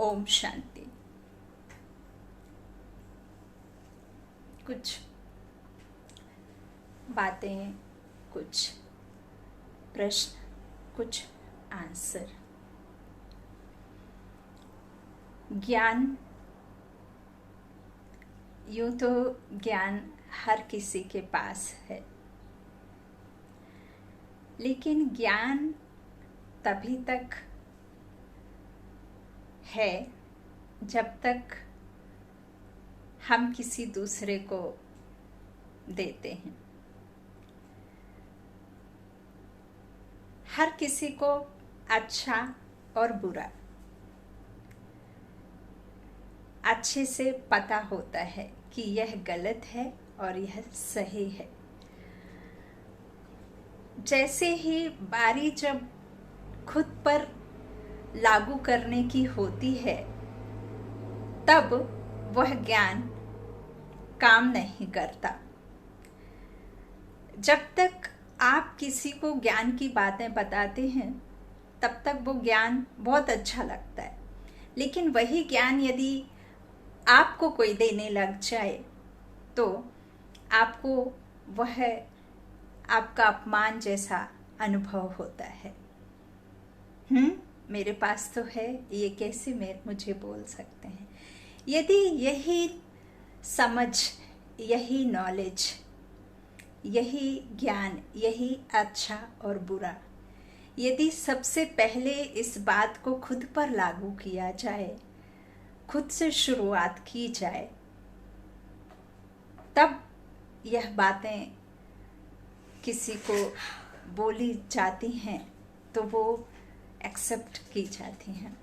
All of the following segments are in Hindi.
ओम शांति। कुछ बातें, कुछ प्रश्न, कुछ आंसर। ज्ञान, यूं तो ज्ञान हर किसी के पास है, लेकिन ज्ञान तभी तक है जब तक हम किसी दूसरे को देते हैं। हर किसी को अच्छा और बुरा अच्छे से पता होता है कि यह गलत है और यह सही है। जैसे ही बारी जब खुद पर लागू करने की होती है, तब वह ज्ञान काम नहीं करता। जब तक आप किसी को ज्ञान की बातें बताते हैं, तब तक वो ज्ञान बहुत अच्छा लगता है, लेकिन वही ज्ञान यदि आपको कोई देने लग जाए तो आपको वह आपका अपमान जैसा अनुभव होता है। मेरे पास तो है, ये कैसे मुझे बोल सकते हैं। यदि यही समझ, यही नॉलेज, यही ज्ञान, यही अच्छा और बुरा, यदि सबसे पहले इस बात को खुद पर लागू किया जाए, खुद से शुरुआत की जाए, तब यह बातें किसी को बोली जाती हैं तो वो एक्सेप्ट की जाती हैं।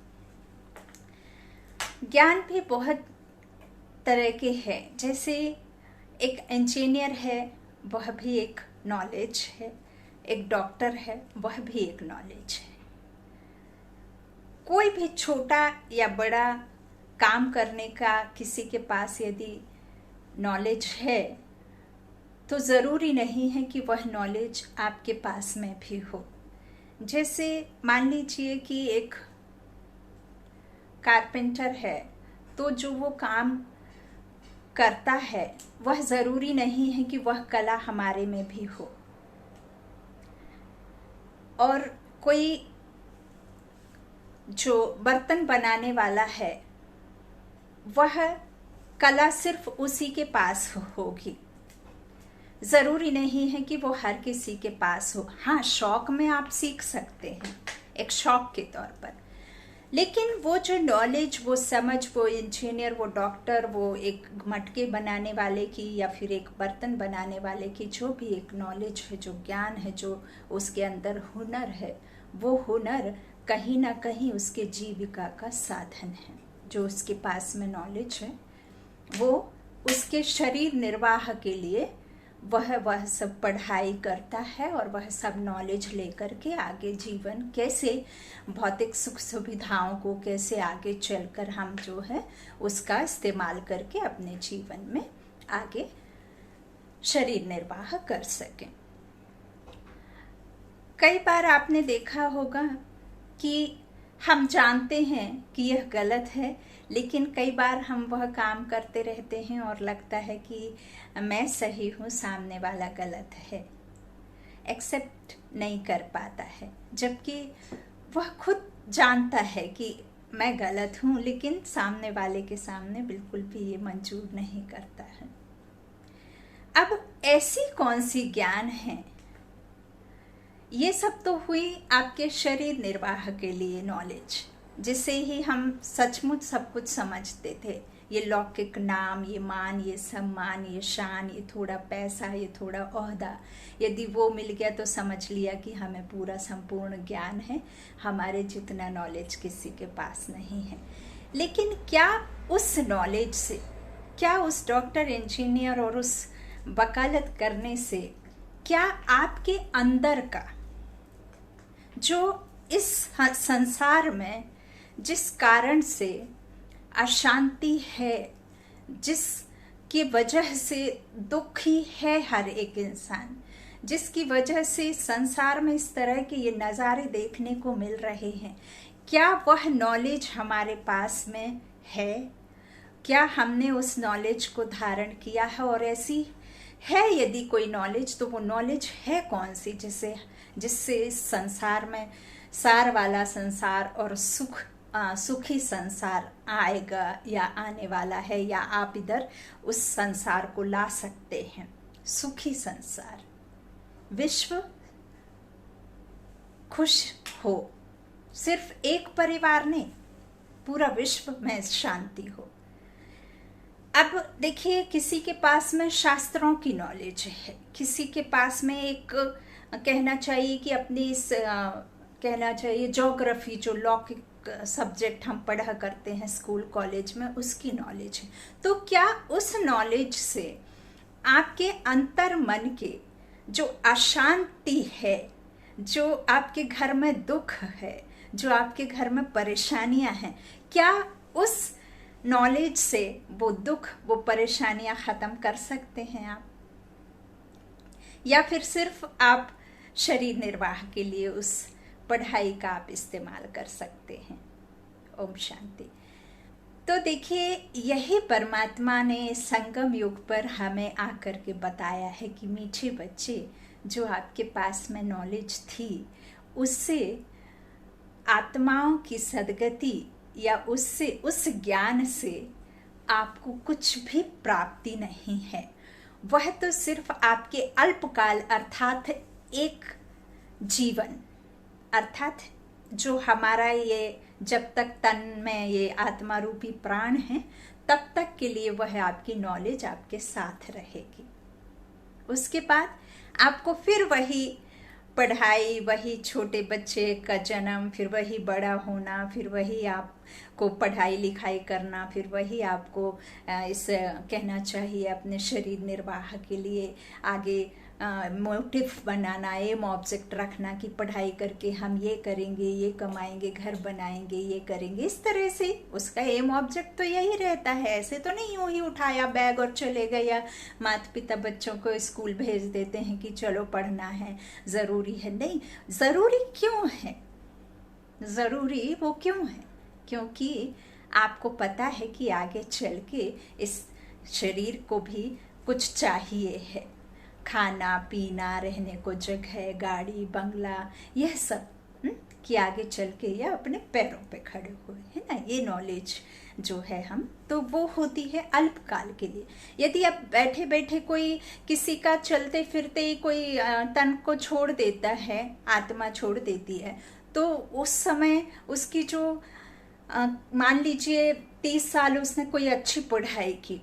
ज्ञान भी बहुत तरह के हैं। जैसे एक इंजीनियर है, वह भी एक नॉलेज है। एक डॉक्टर है, वह भी एक नॉलेज है। कोई भी छोटा या बड़ा काम करने का किसी के पास यदि नॉलेज है, तो ज़रूरी नहीं है कि वह नॉलेज आपके पास में भी हो। जैसे मान लीजिए कि एक कारपेंटर है, तो जो वो काम करता है वह ज़रूरी नहीं है कि वह कला हमारे में भी हो। और कोई जो बर्तन बनाने वाला है, वह कला सिर्फ उसी के पास होगी। ज़रूरी नहीं है कि वो हर किसी के पास हो। हाँ, शौक में आप सीख सकते हैं, एक शौक के तौर पर, लेकिन वो जो नॉलेज, वो समझ, वो इंजीनियर, वो डॉक्टर, वो एक मटके बनाने वाले की या फिर एक बर्तन बनाने वाले की जो भी एक नॉलेज है, जो ज्ञान है, जो उसके अंदर हुनर है, वो हुनर कहीं ना कहीं उसके जीविका का साधन है। जो उसके पास में नॉलेज है, वो उसके शरीर निर्वाह के लिए वह सब पढ़ाई करता है और वह सब नॉलेज लेकर के आगे जीवन कैसे, भौतिक सुख सुविधाओं को कैसे आगे चलकर हम जो है उसका इस्तेमाल करके अपने जीवन में आगे शरीर निर्वाह कर सकें। कई बार आपने देखा होगा कि हम जानते हैं कि यह गलत है, लेकिन कई बार हम वह काम करते रहते हैं और लगता है कि मैं सही हूँ, सामने वाला गलत है। एक्सेप्ट नहीं कर पाता है, जबकि वह खुद जानता है कि मैं गलत हूँ, लेकिन सामने वाले के सामने बिल्कुल भी ये मंजूर नहीं करता है। अब ऐसी कौन सी ज्ञान है? ये सब तो हुई आपके शरीर निर्वाह के लिए नॉलेज, जिसे ही हम सचमुच सब कुछ समझते थे। ये लौकिक नाम, ये मान, ये सम्मान, ये शान, ये थोड़ा पैसा, ये थोड़ा ओहदा, यदि वो मिल गया तो समझ लिया कि हमें पूरा संपूर्ण ज्ञान है। हमारे जितना नॉलेज किसी के पास नहीं है। लेकिन क्या उस नॉलेज से, क्या उस डॉक्टर, इंजीनियर और उस वकालत करने से, क्या आपके अंदर का जो इस संसार में जिस कारण से अशांति है, जिसकी वजह से दुखी है हर एक इंसान, जिसकी वजह से संसार में इस तरह के ये नज़ारे देखने को मिल रहे हैं, क्या वह नॉलेज हमारे पास में है? क्या हमने उस नॉलेज को धारण किया है? और ऐसी है यदि कोई नॉलेज, तो वो नॉलेज है कौन सी जिससे इस संसार में सार वाला संसार और सुखी संसार आएगा या आने वाला है, या आप इधर उस संसार को ला सकते हैं? सुखी संसार, विश्व खुश हो, सिर्फ एक परिवार नहीं, पूरा विश्व में शांति हो। अब देखिए, किसी के पास में शास्त्रों की नॉलेज है, किसी के पास में एक कहना चाहिए कि अपनी कहना चाहिए ज्योग्राफी, जो लौकिक सब्जेक्ट हम पढ़ा करते हैं स्कूल कॉलेज में, उसकी नॉलेज है। तो क्या उस नॉलेज से आपके अंतर मन के जो अशांति है, जो आपके घर में दुख है, जो आपके घर में परेशानियां हैं, क्या उस नॉलेज से वो दुख, वो परेशानियां खत्म कर सकते हैं आप? या फिर सिर्फ आप शरीर निर्वाह के लिए उस पढ़ाई का आप इस्तेमाल कर सकते हैं? ओम शांति। तो देखिए, यही परमात्मा ने संगम युग पर हमें आकर के बताया है कि मीठे बच्चे, जो आपके पास में नॉलेज थी, उससे आत्माओं की सद्गति या उससे, उस ज्ञान से आपको कुछ भी प्राप्ति नहीं है। वह तो सिर्फ आपके अल्पकाल अर्थात एक जीवन, अर्थात जो हमारा ये जब तक तन में ये आत्मा रूपी प्राण है, तब तक के लिए वह आपकी नॉलेज आपके साथ रहेगी। उसके बाद आपको फिर वही पढ़ाई, वही छोटे बच्चे का जन्म, फिर वही बड़ा होना, फिर वही आपको पढ़ाई लिखाई करना, फिर वही आपको इस कहना चाहिए अपने शरीर निर्वाह के लिए आगे मोटिव बनाना, एम ऑब्जेक्ट रखना कि पढ़ाई करके हम ये करेंगे, ये कमाएंगे, घर बनाएंगे, ये करेंगे। इस तरह से उसका एम ऑब्जेक्ट तो यही रहता है। ऐसे तो नहीं यूं ही उठाया बैग और चले गए, या माता पिता बच्चों को स्कूल भेज देते हैं कि चलो पढ़ना है, ज़रूरी है। नहीं, ज़रूरी क्यों है? ज़रूरी वो क्यों है? क्योंकि आपको पता है कि आगे चल के इस शरीर को भी कुछ चाहिए है, खाना पीना, रहने को जगह, गाड़ी बंगला, यह सब कि आगे चल के यह अपने पैरों पे खड़े हुए, है ना। ये नॉलेज जो है हम, तो वो होती है अल्पकाल के लिए। यदि अब बैठे बैठे कोई किसी का चलते फिरते ही कोई तन को छोड़ देता है, आत्मा छोड़ देती है, तो उस समय उसकी जो मान लीजिए 30 साल उसने कोई अच्छी पढ़ाई की,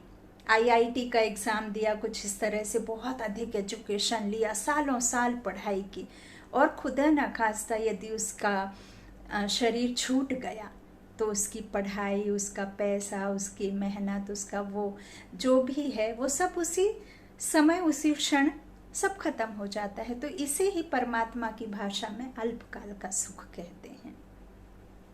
IIT का एग्ज़ाम दिया, कुछ इस तरह से बहुत अधिक एजुकेशन लिया, सालों साल पढ़ाई की, और खुदा न खास्ता यदि उसका शरीर छूट गया, तो उसकी पढ़ाई, उसका पैसा, उसकी मेहनत, उसका वो जो भी है, वो सब उसी समय, उसी क्षण सब खत्म हो जाता है। तो इसे ही परमात्मा की भाषा में अल्पकाल का सुख कहते हैं।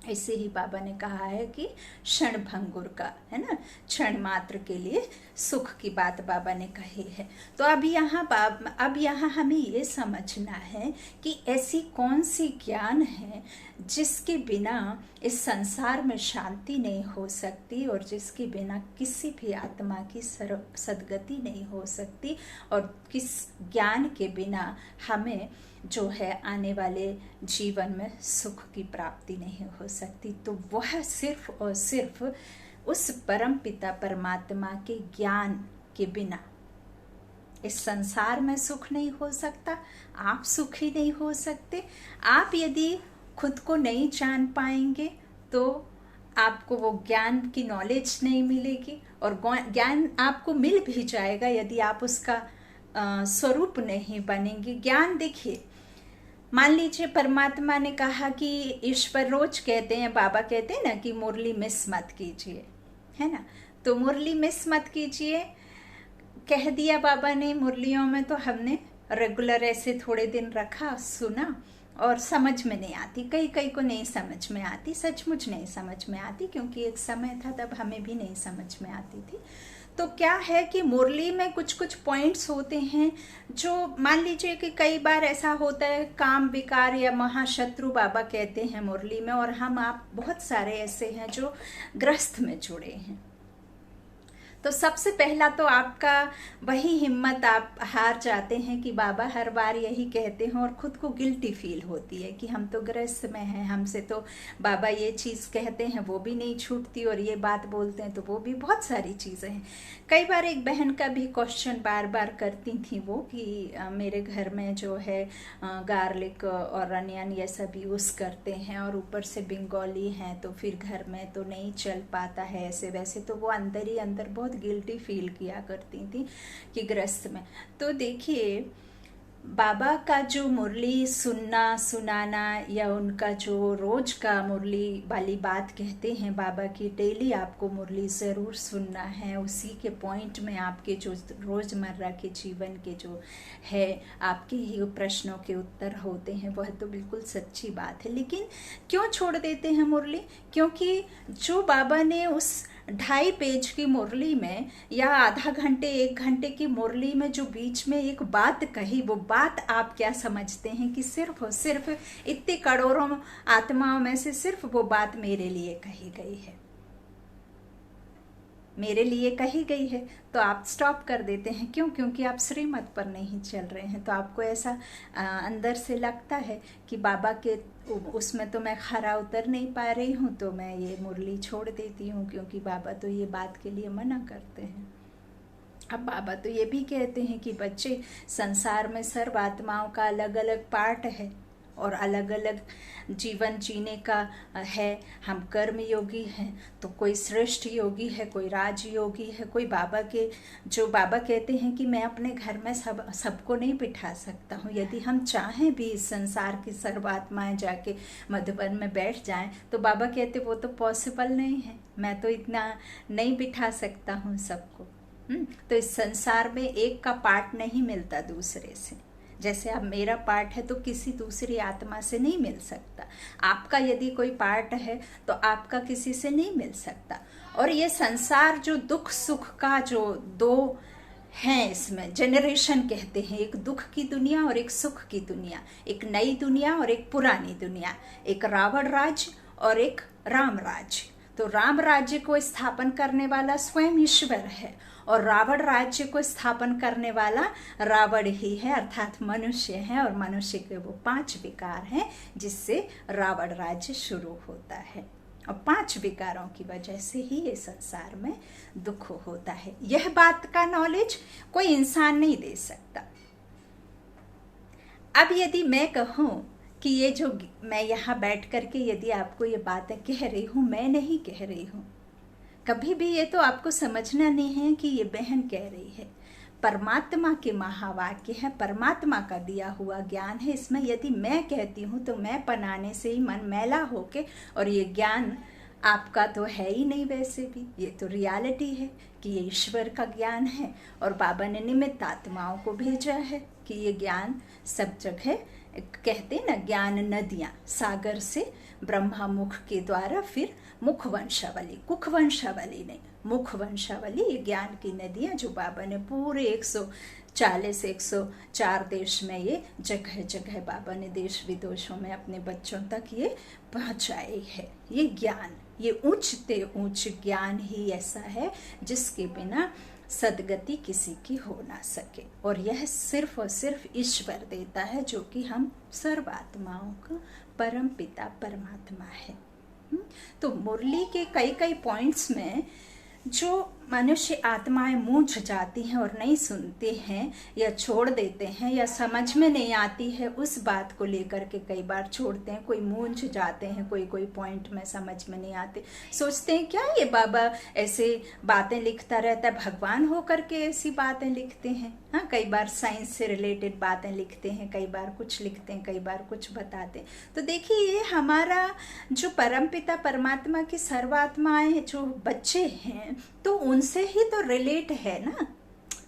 ऐसे ही बाबा ने कहा है कि क्षण भंगुर का, है ना, क्षण मात्र के लिए सुख की बात बाबा ने कही है। तो अब यहाँ हमें ये समझना है कि ऐसी कौन सी ज्ञान है जिसके बिना इस संसार में शांति नहीं हो सकती, और जिसके बिना किसी भी आत्मा की सद्गति नहीं हो सकती, और किस ज्ञान के बिना हमें जो है आने वाले जीवन में सुख की प्राप्ति नहीं हो सकती। तो वह सिर्फ और सिर्फ उस परम पिता परमात्मा के ज्ञान के बिना इस संसार में सुख नहीं हो सकता, आप सुखी नहीं हो सकते। आप यदि खुद को नहीं जान पाएंगे तो आपको वो ज्ञान की नॉलेज नहीं मिलेगी, और ज्ञान आपको मिल भी जाएगा यदि आप उसका स्वरूप नहीं बनेंगे। ज्ञान देखिए, मान लीजिए परमात्मा ने कहा कि ईश्वर रोज कहते हैं, बाबा कहते हैं ना कि मुरली मिस मत कीजिए, है ना। तो मुरली मिस मत कीजिए कह दिया बाबा ने मुरलियों में, तो हमने रेगुलर ऐसे थोड़े दिन रखा, सुना, और समझ में नहीं आती, कई को नहीं समझ में आती, सचमुच नहीं समझ में आती, क्योंकि एक समय था तब हमें भी नहीं समझ में आती थी। तो क्या है कि मुरली में कुछ कुछ पॉइंट्स होते हैं जो, मान लीजिए कि कई बार ऐसा होता है, काम विकार या महाशत्रु बाबा कहते हैं मुरली में, और हम आप बहुत सारे ऐसे हैं जो ग्रस्त में जुड़े हैं। तो सबसे पहला तो आपका वही हिम्मत, आप हार जाते हैं कि बाबा हर बार यही कहते हैं, और खुद को गिल्टी फील होती है कि हम तो ग्रस्त में हैं, हमसे तो बाबा ये चीज़ कहते हैं वो भी नहीं छूटती, और ये बात बोलते हैं तो वो भी, बहुत सारी चीज़ें हैं। कई बार एक बहन का भी क्वेश्चन बार बार करती थी वो कि मेरे घर में जो है गार्लिक और अनियन ये सब यूज़ करते हैं, और ऊपर से बंगाली हैं, तो फिर घर में तो नहीं चल पाता है ऐसे वैसे। तो वो अंदर ही अंदर बहुत गिल्टी फील किया करती थी कि ग्रस्त में। तो देखिए, बाबा का जो मुरली सुनना सुनाना, या उनका जो रोज का मुरली वाली बात कहते हैं बाबा की, डेली आपको मुरली ज़रूर सुनना है। उसी के पॉइंट में आपके जो रोज़मर्रा के जीवन के जो है आपके ही प्रश्नों के उत्तर होते हैं, वह तो बिल्कुल सच्ची बात है। लेकिन क्यों छोड़ देते हैं मुरली? क्योंकि जो बाबा ने उस 2.5 पेज की मुरली में, या आधा घंटे 1 घंटे की मुरली में जो बीच में एक बात कही, वो बात आप क्या समझते हैं कि सिर्फ और सिर्फ इतने करोड़ों आत्माओं में से सिर्फ वो बात मेरे लिए कही गई है, मेरे लिए कही गई है, तो आप स्टॉप कर देते हैं। क्यों? क्योंकि आप श्रीमत पर नहीं चल रहे हैं। तो आपको ऐसा अंदर से लगता है कि बाबा के उसमें तो मैं खरा उतर नहीं पा रही हूँ, तो मैं ये मुरली छोड़ देती हूँ, क्योंकि बाबा तो ये बात के लिए मना करते हैं। अब बाबा तो ये भी कहते हैं कि बच्चे, संसार में सर्व आत्माओं का अलग अलग पार्ट है और अलग अलग जीवन जीने का है। हम कर्म योगी हैं, तो कोई श्रेष्ठ योगी है, कोई राज योगी है, कोई बाबा के, जो बाबा कहते हैं कि मैं अपने घर में सबको नहीं बिठा सकता हूँ। यदि हम चाहें भी इस संसार की सर्वात्माएं जाके मधुबन में बैठ जाएं, तो बाबा कहते वो तो पॉसिबल नहीं है, मैं तो इतना नहीं बिठा सकता हूँ सबको। तो इस संसार में एक का पार्ट नहीं मिलता दूसरे से। जैसे अब मेरा पार्ट है तो किसी दूसरी आत्मा से नहीं मिल सकता। आपका यदि कोई पार्ट है तो आपका किसी से नहीं मिल सकता। और ये संसार जो दुख सुख का जो 2 हैं, इसमें जनरेशन कहते हैं, एक दुख की दुनिया और एक सुख की दुनिया, एक नई दुनिया और एक पुरानी दुनिया, एक रावण राज्य और एक राम राज्य। तो राम राज्य को स्थापन करने वाला स्वयं ईश्वर है, और रावण राज्य को स्थापन करने वाला रावण ही है, अर्थात मनुष्य है। और मनुष्य के वो 5 विकार हैं जिससे रावण राज्य शुरू होता है, और 5 विकारों की वजह से ही ये संसार में दुख होता है। यह बात का नॉलेज कोई इंसान नहीं दे सकता। अब यदि मैं कहूँ कि ये जो मैं यहाँ बैठ करके यदि आपको ये बातें कह रही हूँ, मैं नहीं कह रही हूँ, कभी भी ये तो आपको समझना नहीं है कि ये बहन कह रही है। परमात्मा के महावाक्य है, परमात्मा का दिया हुआ ज्ञान है। इसमें यदि मैं कहती हूँ तो मैं बनाने से ही मन मैला होके, और ये ज्ञान आपका तो है ही नहीं वैसे भी, ये तो रियलिटी है कि ये ईश्वर का ज्ञान है, और बाबा ने निमित्त आत्माओं को भेजा है कि ये ज्ञान सब जगह, कहते ना ज्ञान नदियाँ, सागर से ब्रह्मा मुख के द्वारा फिर मुख वंशावली, कुख वंशावली नहीं, मुख वंशावली, ये ज्ञान की नदियाँ जो बाबा ने पूरे 140-104 देश में, ये जगह जगह बाबा ने देश विदेशों में अपने बच्चों तक ये पहुँचाई है। ये ज्ञान, ये ऊंचते ऊंच ज्ञान ही ऐसा है जिसके बिना सदगति किसी की हो ना सके, और यह सिर्फ और सिर्फ ईश्वर देता है, जो कि हम सर्व आत्माओं का परम पिता परमात्मा है। तो मुरली के कई पॉइंट्स में जो मनुष्य आत्माएं मूझ जाती हैं और नहीं सुनते हैं या छोड़ देते हैं या समझ में नहीं आती है, उस बात को लेकर के कई बार छोड़ते हैं। कोई मूझ जाते हैं, कोई पॉइंट में समझ में नहीं आते, सोचते हैं क्या ये बाबा ऐसे बातें लिखता रहता है, भगवान हो करके ऐसी बातें लिखते हैं। हाँ, कई बार साइंस से रिलेटेड बातें लिखते हैं, कई बार कुछ लिखते हैं, कई बार कुछ बताते हैं। तो देखिए, ये हमारा जो परमपिता परमात्मा की सर्वात्माएं जो बच्चे हैं, तो उनसे ही तो रिलेट है ना।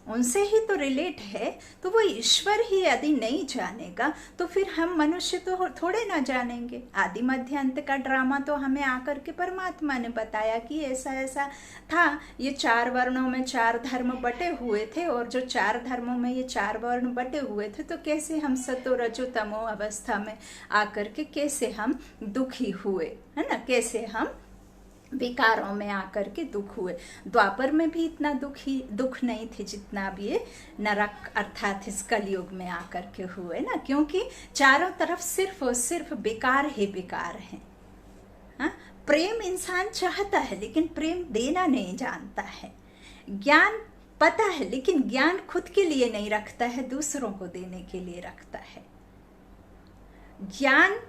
उनसे ही तो रिलेट है, तो वो ईश्वर ही यदि नहीं जानेगा तो फिर हम मनुष्य तो थोड़े ना जानेंगे। आदि मध्य अंत का ड्रामा तो हमें आकर के परमात्मा ने बताया कि ऐसा ऐसा था, ये 4 वर्णों में 4 धर्म बटे हुए थे, और जो 4 धर्मों में ये 4 वर्ण बटे हुए थे, तो कैसे हम सतो रजो तमो अवस्था में आकर के कैसे हम दुखी हुए, है ना, कैसे हम विकारों में आकर के दुख हुए। द्वापर में भी इतना दुख नहीं थे जितना अब ये नरक अर्थात इस कलयुग में आकर के हुए ना, क्योंकि चारों तरफ सिर्फ और सिर्फ बेकार ही बेकार है। हाँ, प्रेम इंसान चाहता है लेकिन प्रेम देना नहीं जानता है। ज्ञान पता है लेकिन ज्ञान खुद के लिए नहीं रखता है, दूसरों को देने के लिए रखता है। ज्ञान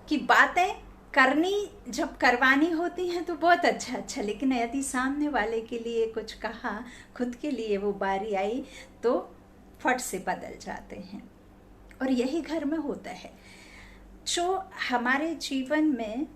की बातें करनी जब करवानी होती हैं तो बहुत अच्छा, लेकिन यदि सामने वाले के लिए कुछ कहा, खुद के लिए वो बारी आई, तो फट से बदल जाते हैं। और यही घर में होता है। जो हमारे जीवन में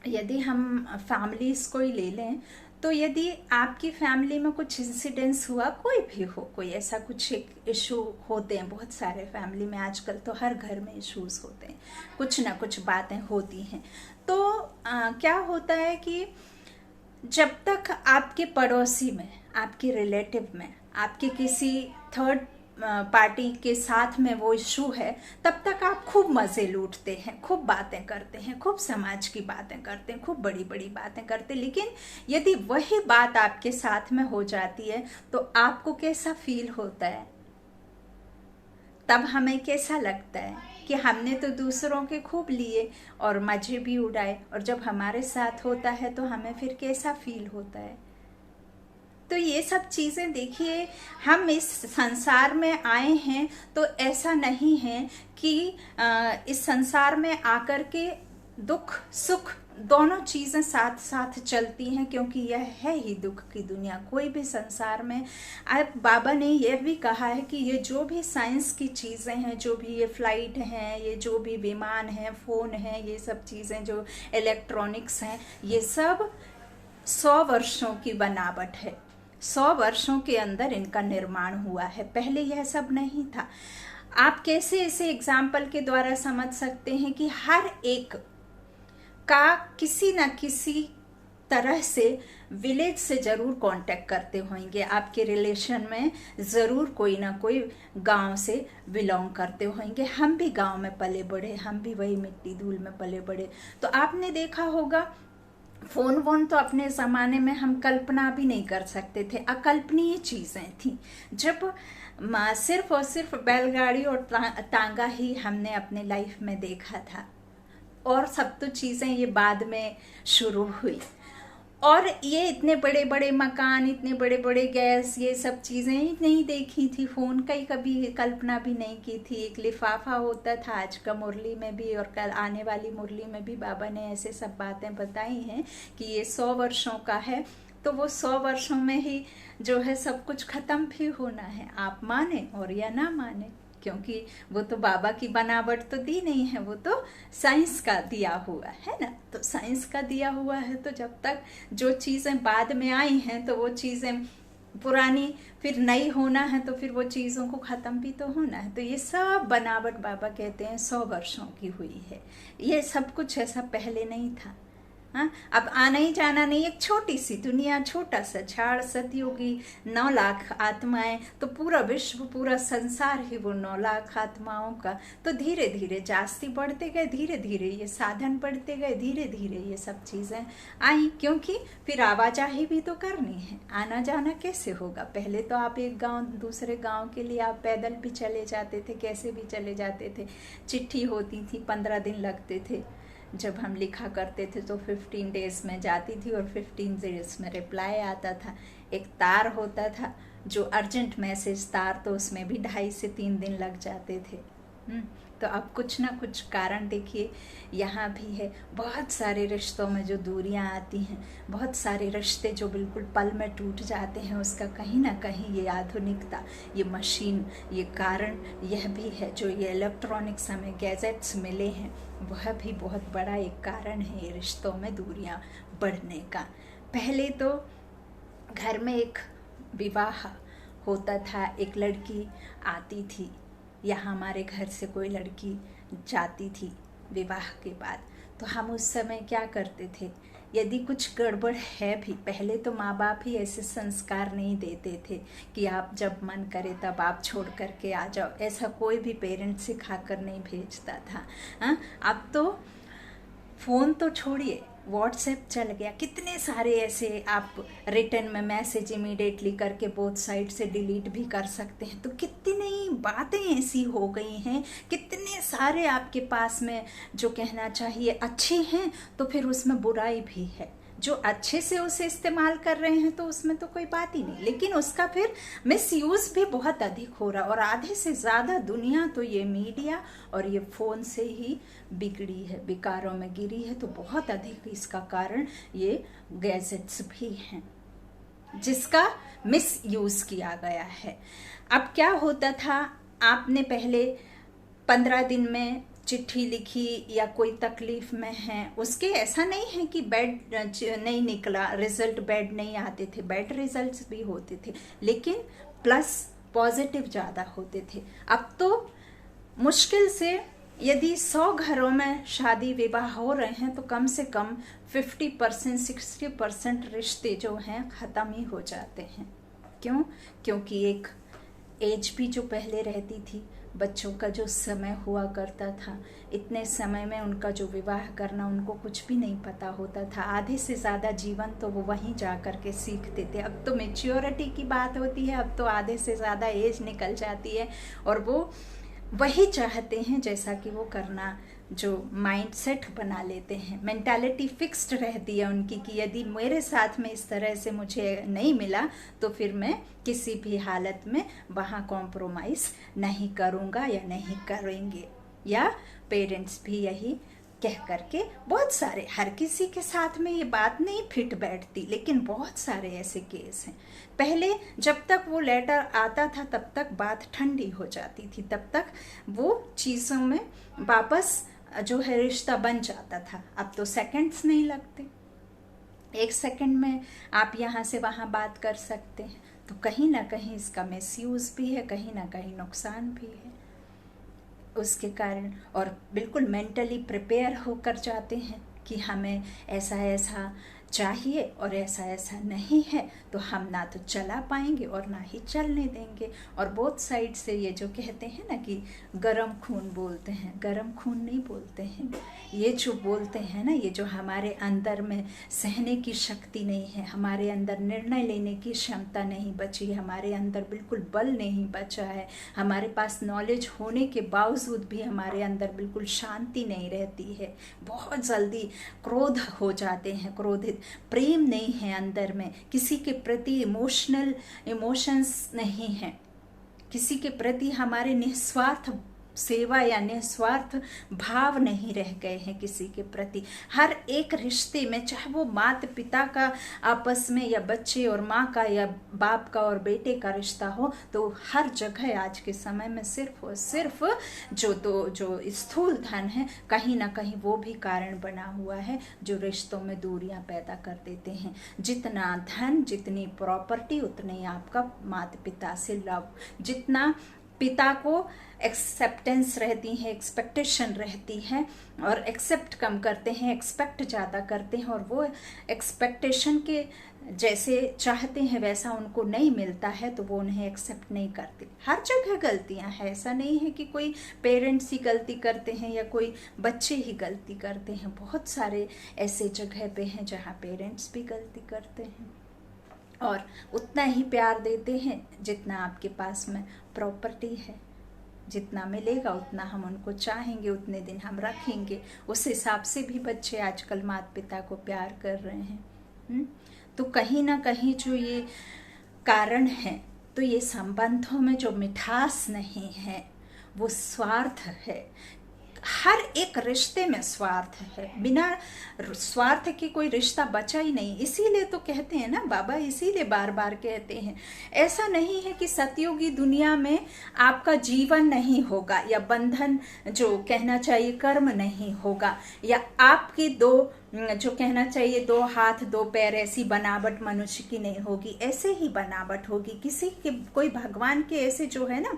यदि हम फैमिलीज को ही ले लें, तो यदि आपकी फैमिली में कुछ इंसिडेंस हुआ, कोई भी हो, कोई ऐसा कुछ एक इशू होते हैं, बहुत सारे फैमिली में आजकल तो हर घर में इश्यूज होते हैं, कुछ ना कुछ बातें होती हैं। तो क्या होता है कि जब तक आपके पड़ोसी में, आपके रिलेटिव में, आपके किसी थर्ड पार्टी के साथ में वो इशू है, तब तक आप खूब मजे लूटते हैं, खूब बातें करते हैं, खूब समाज की बातें करते हैं, खूब बड़ी बड़ी बातें करते हैं। लेकिन यदि वही बात आपके साथ में हो जाती है तो आपको कैसा फील होता है? तब हमें कैसा लगता है कि हमने तो दूसरों के खूब लिए और मजे भी उड़ाए, और जब हमारे साथ होता है तो हमें फिर कैसा फील होता है? तो ये सब चीज़ें देखिए, हम इस संसार में आए हैं तो ऐसा नहीं है कि इस संसार में आकर के दुख सुख दोनों चीज़ें साथ साथ चलती हैं, क्योंकि यह है ही दुख की दुनिया। कोई भी संसार में, अब बाबा ने यह भी कहा है कि ये जो भी साइंस की चीज़ें हैं, जो भी ये फ्लाइट हैं, ये जो भी विमान हैं, फ़ोन हैं, ये सब चीज़ें जो इलेक्ट्रॉनिक्स हैं, ये सब 100 वर्षों की बनावट है। 100 वर्षों के अंदर इनका निर्माण हुआ है, पहले यह सब नहीं था। आप कैसे इसे एग्जाम्पल के द्वारा समझ सकते हैं कि हर एक का किसी न किसी तरह से विलेज से जरूर कांटेक्ट करते होंगे, आपके रिलेशन में जरूर कोई ना कोई गांव से बिलोंग करते होंगे। हम भी गांव में पले बड़े, हम भी वही मिट्टी धूल में पले बड़े। तो आपने देखा होगा, फोन वोन तो अपने ज़माने में हम कल्पना भी नहीं कर सकते थे, अकल्पनीय चीज़ें थी। जब सिर्फ और सिर्फ बैलगाड़ी और तांगा ही हमने अपने लाइफ में देखा था, और सब तो चीज़ें ये बाद में शुरू हुई। और ये इतने बड़े बड़े मकान, इतने बड़े बड़े गैस, ये सब चीज़ें ही नहीं देखी थी, फ़ोन का ही कभी कल्पना भी नहीं की थी। एक लिफाफा होता था, आज का मुरली में भी और कल आने वाली मुरली में भी बाबा ने ऐसे सब बातें बताई हैं कि ये 100 वर्षों का है, तो वो 100 वर्षों में ही जो है सब कुछ ख़त्म भी होना है, आप माने और या ना माने, क्योंकि वो तो बाबा की बनावट तो दी नहीं है, वो तो साइंस का दिया हुआ है ना। तो साइंस का दिया हुआ है, तो जब तक जो चीज़ें बाद में आई हैं तो वो चीज़ें पुरानी फिर नई होना है, तो फिर वो चीज़ों को ख़त्म भी तो होना है। तो ये सब बनावट बाबा कहते हैं 100 वर्षों की हुई है। ये सब कुछ ऐसा पहले नहीं था। हाँ, अब आना ही जाना नहीं, एक छोटी सी दुनिया, छोटा सा झाड़, सतयुगी 9 लाख आत्माएं, तो पूरा विश्व, पूरा संसार ही वो 9 लाख आत्माओं का। तो धीरे धीरे जास्ती बढ़ते गए, धीरे धीरे ये साधन बढ़ते गए, धीरे धीरे ये सब चीज़ें आई, क्योंकि फिर आवाजाही भी तो करनी है, आना जाना कैसे होगा? पहले तो आप एक गांव दूसरे गांव के लिए आप पैदल भी चले जाते थे, कैसे भी चले जाते थे। चिट्ठी होती थी, 15 दिन लगते थे। जब हम लिखा करते थे तो 15 डेज में जाती थी और 15 डेज में रिप्लाई आता था। एक तार होता था जो अर्जेंट मैसेज तार, तो उसमें भी 2.5 से 3 दिन लग जाते थे। तो अब कुछ ना कुछ कारण देखिए यहाँ भी है। बहुत सारे रिश्तों में जो दूरियां आती हैं, बहुत सारे रिश्ते जो बिल्कुल पल में टूट जाते हैं, उसका कहीं ना कहीं ये आधुनिकता, ये मशीन, ये कारण यह भी है। जो ये इलेक्ट्रॉनिक्स हमें गैजेट्स मिले हैं, वह भी बहुत बड़ा एक कारण है ये रिश्तों में दूरियां बढ़ने का। पहले तो घर में एक विवाह होता था, एक लड़की आती थी या हमारे घर से कोई लड़की जाती थी विवाह के बाद, तो हम उस समय क्या करते थे, यदि कुछ गड़बड़ है भी, पहले तो माँ बाप ही ऐसे संस्कार नहीं देते थे कि आप जब मन करे तब आप छोड़ करके आ जाओ, ऐसा कोई भी पेरेंट सिखा कर नहीं भेजता था। हाँ, अब तो फ़ोन तो छोड़िए, व्हाट्सएप चल गया, कितने सारे ऐसे आप रिटर्न में मैसेज इमीडिएटली करके बोथ साइड से डिलीट भी कर सकते हैं। तो कितनी बातें ऐसी हो गई हैं, कितने सारे आपके पास में जो कहना चाहिए अच्छे हैं, तो फिर उसमें बुराई भी है। जो अच्छे से उसे इस्तेमाल कर रहे हैं तो उसमें तो कोई बात ही नहीं, लेकिन उसका फिर मिसयूज भी बहुत अधिक हो रहा है। और आधे से ज़्यादा दुनिया तो ये मीडिया और ये फ़ोन से ही बिगड़ी है, विकारों में गिरी है। तो बहुत अधिक इसका कारण ये गैजेट्स भी हैं जिसका मिसयूज किया गया है। अब क्या होता था, आपने पहले 15 दिन में चिट्ठी लिखी या कोई तकलीफ में है, उसके ऐसा नहीं है कि बैड नहीं निकला, रिजल्ट बैड नहीं आते थे, बैड रिजल्ट्स भी होते थे, लेकिन प्लस पॉजिटिव ज़्यादा होते थे। अब तो मुश्किल से यदि 100 घरों में शादी विवाह हो रहे हैं तो कम से कम 50% 60% रिश्ते जो हैं ख़त्म ही हो जाते हैं। क्यों? क्योंकि एक एज भी जो पहले रहती थी, बच्चों का जो समय हुआ करता था, इतने समय में उनका जो विवाह करना, उनको कुछ भी नहीं पता होता था। आधे से ज़्यादा जीवन तो वो वहीं जा कर के सीखते थे। अब तो मैच्योरिटी की बात होती है, अब तो आधे से ज़्यादा एज निकल जाती है और वो वही चाहते हैं जैसा कि वो करना, जो माइंड सेट बना लेते हैं, मेंटालिटी फिक्स्ड रहती है उनकी कि यदि मेरे साथ में इस तरह से मुझे नहीं मिला तो फिर मैं किसी भी हालत में वहाँ कॉम्प्रोमाइज़ नहीं करूँगा या नहीं करेंगे। या पेरेंट्स भी यही कह करके, बहुत सारे, हर किसी के साथ में ये बात नहीं फिट बैठती, लेकिन बहुत सारे ऐसे केस हैं। पहले जब तक वो लेटर आता था तब तक बात ठंडी हो जाती थी, तब तक वो चीज़ों में वापस जो है रिश्ता बन जाता था। अब तो सेकंड्स नहीं लगते, 1 सेकंड में आप यहाँ से वहाँ बात कर सकते हैं। तो कहीं ना कहीं इसका मिसयूज भी है, कहीं ना कहीं नुकसान भी है उसके कारण। और बिल्कुल मेंटली प्रिपेयर होकर जाते हैं कि हमें ऐसा ऐसा चाहिए और ऐसा ऐसा नहीं है, तो हम ना तो चला पाएंगे और ना ही चलने देंगे। और बोथ साइड से ये जो कहते हैं ना कि गरम खून बोलते हैं, गरम खून नहीं बोलते हैं, ये जो बोलते हैं ना, ये जो हमारे अंदर में सहने की शक्ति नहीं है, हमारे अंदर निर्णय लेने की क्षमता नहीं बची है, हमारे अंदर बिल्कुल बल नहीं बचा है, हमारे पास नॉलेज होने के बावजूद भी हमारे अंदर बिल्कुल शांति नहीं रहती है, बहुत जल्दी क्रोध हो जाते हैं, क्रोधित, प्रेम नहीं है अंदर में, किसी के प्रति इमोशंस नहीं है, किसी के प्रति हमारे निस्वार्थ सेवा या निस्वार्थ भाव नहीं रह गए हैं किसी के प्रति। हर एक रिश्ते में, चाहे वो माता पिता का आपस में या बच्चे और माँ का या बाप का और बेटे का रिश्ता हो, तो हर जगह आज के समय में सिर्फ और सिर्फ जो स्थूल धन है, कहीं ना कहीं वो भी कारण बना हुआ है जो रिश्तों में दूरियां पैदा कर देते हैं। जितना धन, जितनी प्रॉपर्टी, उतने ही आपका माता पिता से लव, जितना पिता को एक्सेप्टेंस रहती है, एक्सपेक्टेशन रहती है, और एक्सेप्ट कम करते हैं, एक्सपेक्ट ज़्यादा करते हैं, और वो एक्सपेक्टेशन के जैसे चाहते हैं वैसा उनको नहीं मिलता है तो वो उन्हें एक्सेप्ट नहीं करते। हर जगह गलतियां हैं, ऐसा नहीं है कि कोई पेरेंट्स ही गलती करते हैं या कोई बच्चे ही गलती करते हैं। बहुत सारे ऐसे जगह पे हैं जहाँ पेरेंट्स भी गलती करते हैं और उतना ही प्यार देते हैं जितना आपके पास में प्रॉपर्टी है, जितना मिलेगा उतना हम उनको चाहेंगे, उतने दिन हम रखेंगे। उस हिसाब से भी बच्चे आजकल माता पिता को प्यार कर रहे हैं। तो कहीं ना कहीं जो ये कारण है, तो ये संबंधों में जो मिठास नहीं है, वो स्वार्थ है। हर एक रिश्ते में स्वार्थ है, बिना स्वार्थ के कोई रिश्ता बचा ही नहीं। इसीलिए तो कहते हैं ना बाबा, इसीलिए बार बार कहते हैं, ऐसा नहीं है कि सतयुगी दुनिया में आपका जीवन नहीं होगा, या बंधन जो कहना चाहिए कर्म नहीं होगा, या आपकी दो जो कहना चाहिए 2 हाथ 2 पैर ऐसी बनावट मनुष्य की नहीं होगी, ऐसे ही बनावट होगी। किसी के कोई भगवान के ऐसे जो है ना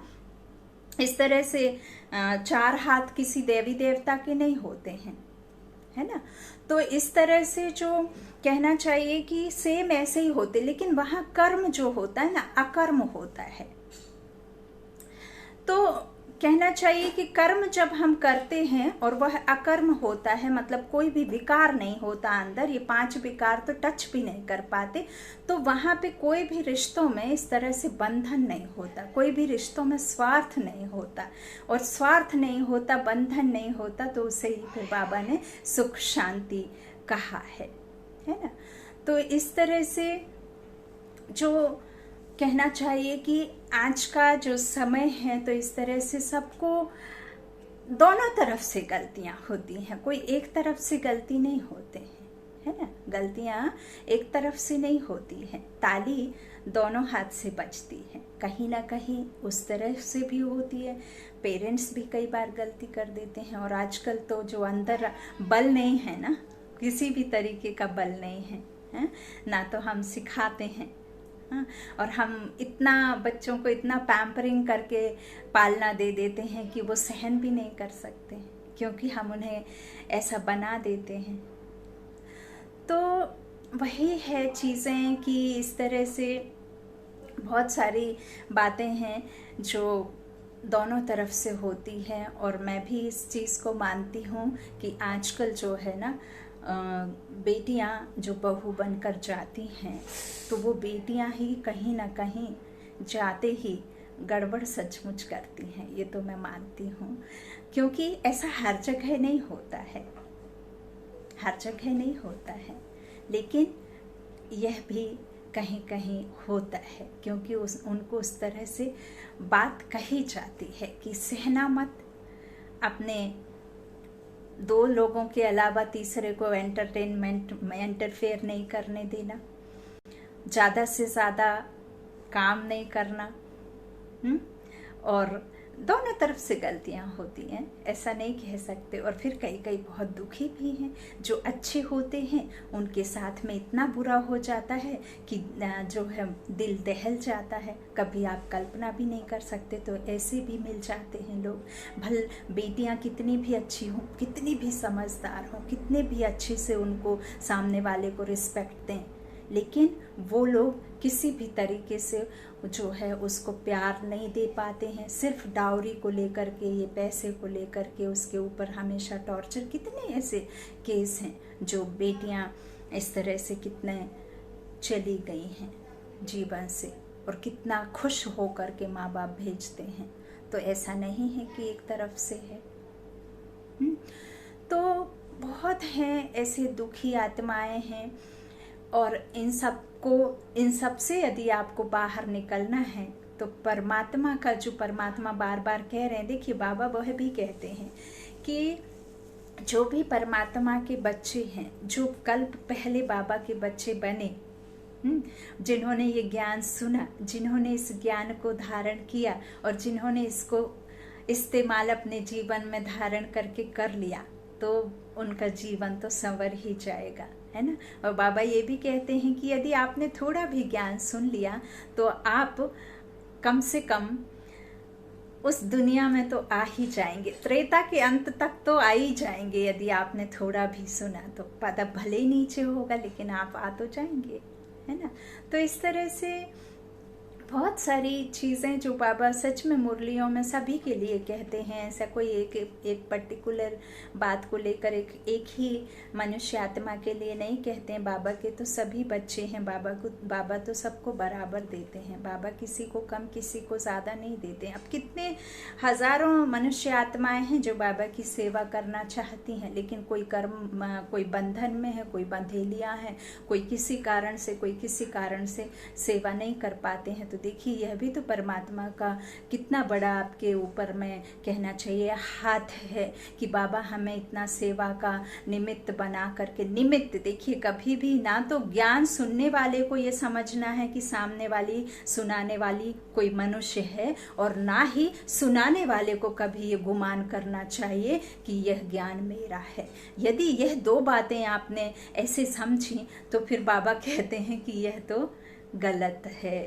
इस तरह से 4 हाथ किसी देवी देवता के नहीं होते हैं, है ना। तो इस तरह से जो कहना चाहिए कि सेम ऐसे ही होते, लेकिन वहां कर्म जो होता है ना अकर्म होता है। तो कहना चाहिए कि कर्म जब हम करते हैं और वह अकर्म होता है, मतलब कोई भी विकार नहीं होता अंदर, ये 5 विकार तो टच भी नहीं कर पाते, तो वहां पे कोई भी रिश्तों में इस तरह से बंधन नहीं होता, कोई भी रिश्तों में स्वार्थ नहीं होता, और स्वार्थ नहीं होता, बंधन नहीं होता, तो उसे ही फिर बाबा ने सुख शांति कहा है ना। तो इस तरह से जो कहना चाहिए कि आज का जो समय है, तो इस तरह से सबको दोनों तरफ से गलतियां होती हैं, कोई एक तरफ से गलती नहीं होते हैं, है ना। गलतियां एक तरफ से नहीं होती हैं, ताली दोनों हाथ से बजती है, कहीं ना कहीं उस तरह से भी होती है। पेरेंट्स भी कई बार गलती कर देते हैं, और आजकल तो जो अंदर बल नहीं है ना, किसी भी तरीके का बल नहीं है ना, तो हम सिखाते हैं, और हम इतना बच्चों को इतना पैम्परिंग करके पालना दे देते हैं कि वो सहन भी नहीं कर सकते, क्योंकि हम उन्हें ऐसा बना देते हैं। तो वही है चीज़ें कि इस तरह से बहुत सारी बातें हैं जो दोनों तरफ से होती हैं, और मैं भी इस चीज़ को मानती हूँ कि आजकल जो है ना बेटियां जो बहू बनकर जाती हैं, तो वो बेटियां ही कहीं ना कहीं जाते ही गड़बड़ सचमुच करती हैं, ये तो मैं मानती हूँ। क्योंकि ऐसा हर जगह नहीं होता है, हर जगह नहीं होता है, लेकिन यह भी कहीं कहीं होता है, क्योंकि उनको उस तरह से बात कही जाती है कि सहना मत, अपने 2 लोगों के अलावा तीसरे को एंटरटेनमेंट में इंटरफेयर नहीं करने देना, ज़्यादा से ज़्यादा काम नहीं करना, और दोनों तरफ से गलतियां होती हैं, ऐसा नहीं कह सकते। और फिर कई कई बहुत दुखी भी हैं, जो अच्छे होते हैं उनके साथ में इतना बुरा हो जाता है कि जो है दिल दहल जाता है, कभी आप कल्पना भी नहीं कर सकते। तो ऐसे भी मिल जाते हैं लोग, भल बेटियां कितनी भी अच्छी हों, कितनी भी समझदार हों, कितने भी अच्छे से उनको सामने वाले को रिस्पेक्ट दें, लेकिन वो लोग किसी भी तरीके से जो है उसको प्यार नहीं दे पाते हैं, सिर्फ डाउरी को लेकर के, ये पैसे को लेकर के उसके ऊपर हमेशा टॉर्चर। कितने ऐसे केस हैं जो बेटियां इस तरह से कितने चली गई हैं जीवन से, और कितना खुश हो कर के माँ बाप भेजते हैं। तो ऐसा नहीं है कि एक तरफ से है। तो बहुत हैं ऐसे दुखी आत्माएं हैं, और इन सब से यदि आपको बाहर निकलना है तो परमात्मा का, जो परमात्मा बार बार कह रहे हैं, देखिए बाबा वह भी कहते हैं कि जो भी परमात्मा के बच्चे हैं, जो कल्प पहले बाबा के बच्चे बने, जिन्होंने ये ज्ञान सुना, जिन्होंने इस ज्ञान को धारण किया, और जिन्होंने इसको इस्तेमाल अपने जीवन में धारण करके कर लिया, तो उनका जीवन तो संवर ही जाएगा, है ना। और बाबा ये भी कहते हैं कि यदि आपने थोड़ा भी ज्ञान सुन लिया तो आप कम से कम उस दुनिया में तो आ ही जाएंगे, त्रेता के अंत तक तो आ ही जाएंगे। यदि आपने थोड़ा भी सुना तो पता भले ही नीचे होगा, लेकिन आप आ तो जाएंगे, है ना। तो इस तरह से बहुत सारी चीज़ें जो बाबा सच में मुरलियों में सभी के लिए कहते हैं, ऐसा कोई एक पर्टिकुलर बात को लेकर एक ही मनुष्य आत्मा के लिए नहीं कहते हैं। बाबा के तो सभी बच्चे हैं, बाबा तो सबको बराबर देते हैं, बाबा किसी को कम किसी को ज़्यादा नहीं देते हैं। अब कितने हजारों मनुष्य आत्माएं हैं जो बाबा की सेवा करना चाहती हैं, लेकिन कोई कोई बंधन में है, कोई बंधेलियाँ हैं, कोई किसी कारण से सेवा नहीं कर पाते हैं। तो देखिए यह भी तो परमात्मा का कितना बड़ा आपके ऊपर में कहना चाहिए हाथ है कि बाबा हमें इतना सेवा का निमित्त बना करके, निमित्त देखिए कभी भी ना तो ज्ञान सुनने वाले को ये समझना है कि सामने वाली सुनाने वाली कोई मनुष्य है, और ना ही सुनाने वाले को कभी ये गुमान करना चाहिए कि यह ज्ञान मेरा है। यदि यह दो बातें आपने ऐसे समझी तो फिर बाबा कहते हैं कि यह तो गलत है,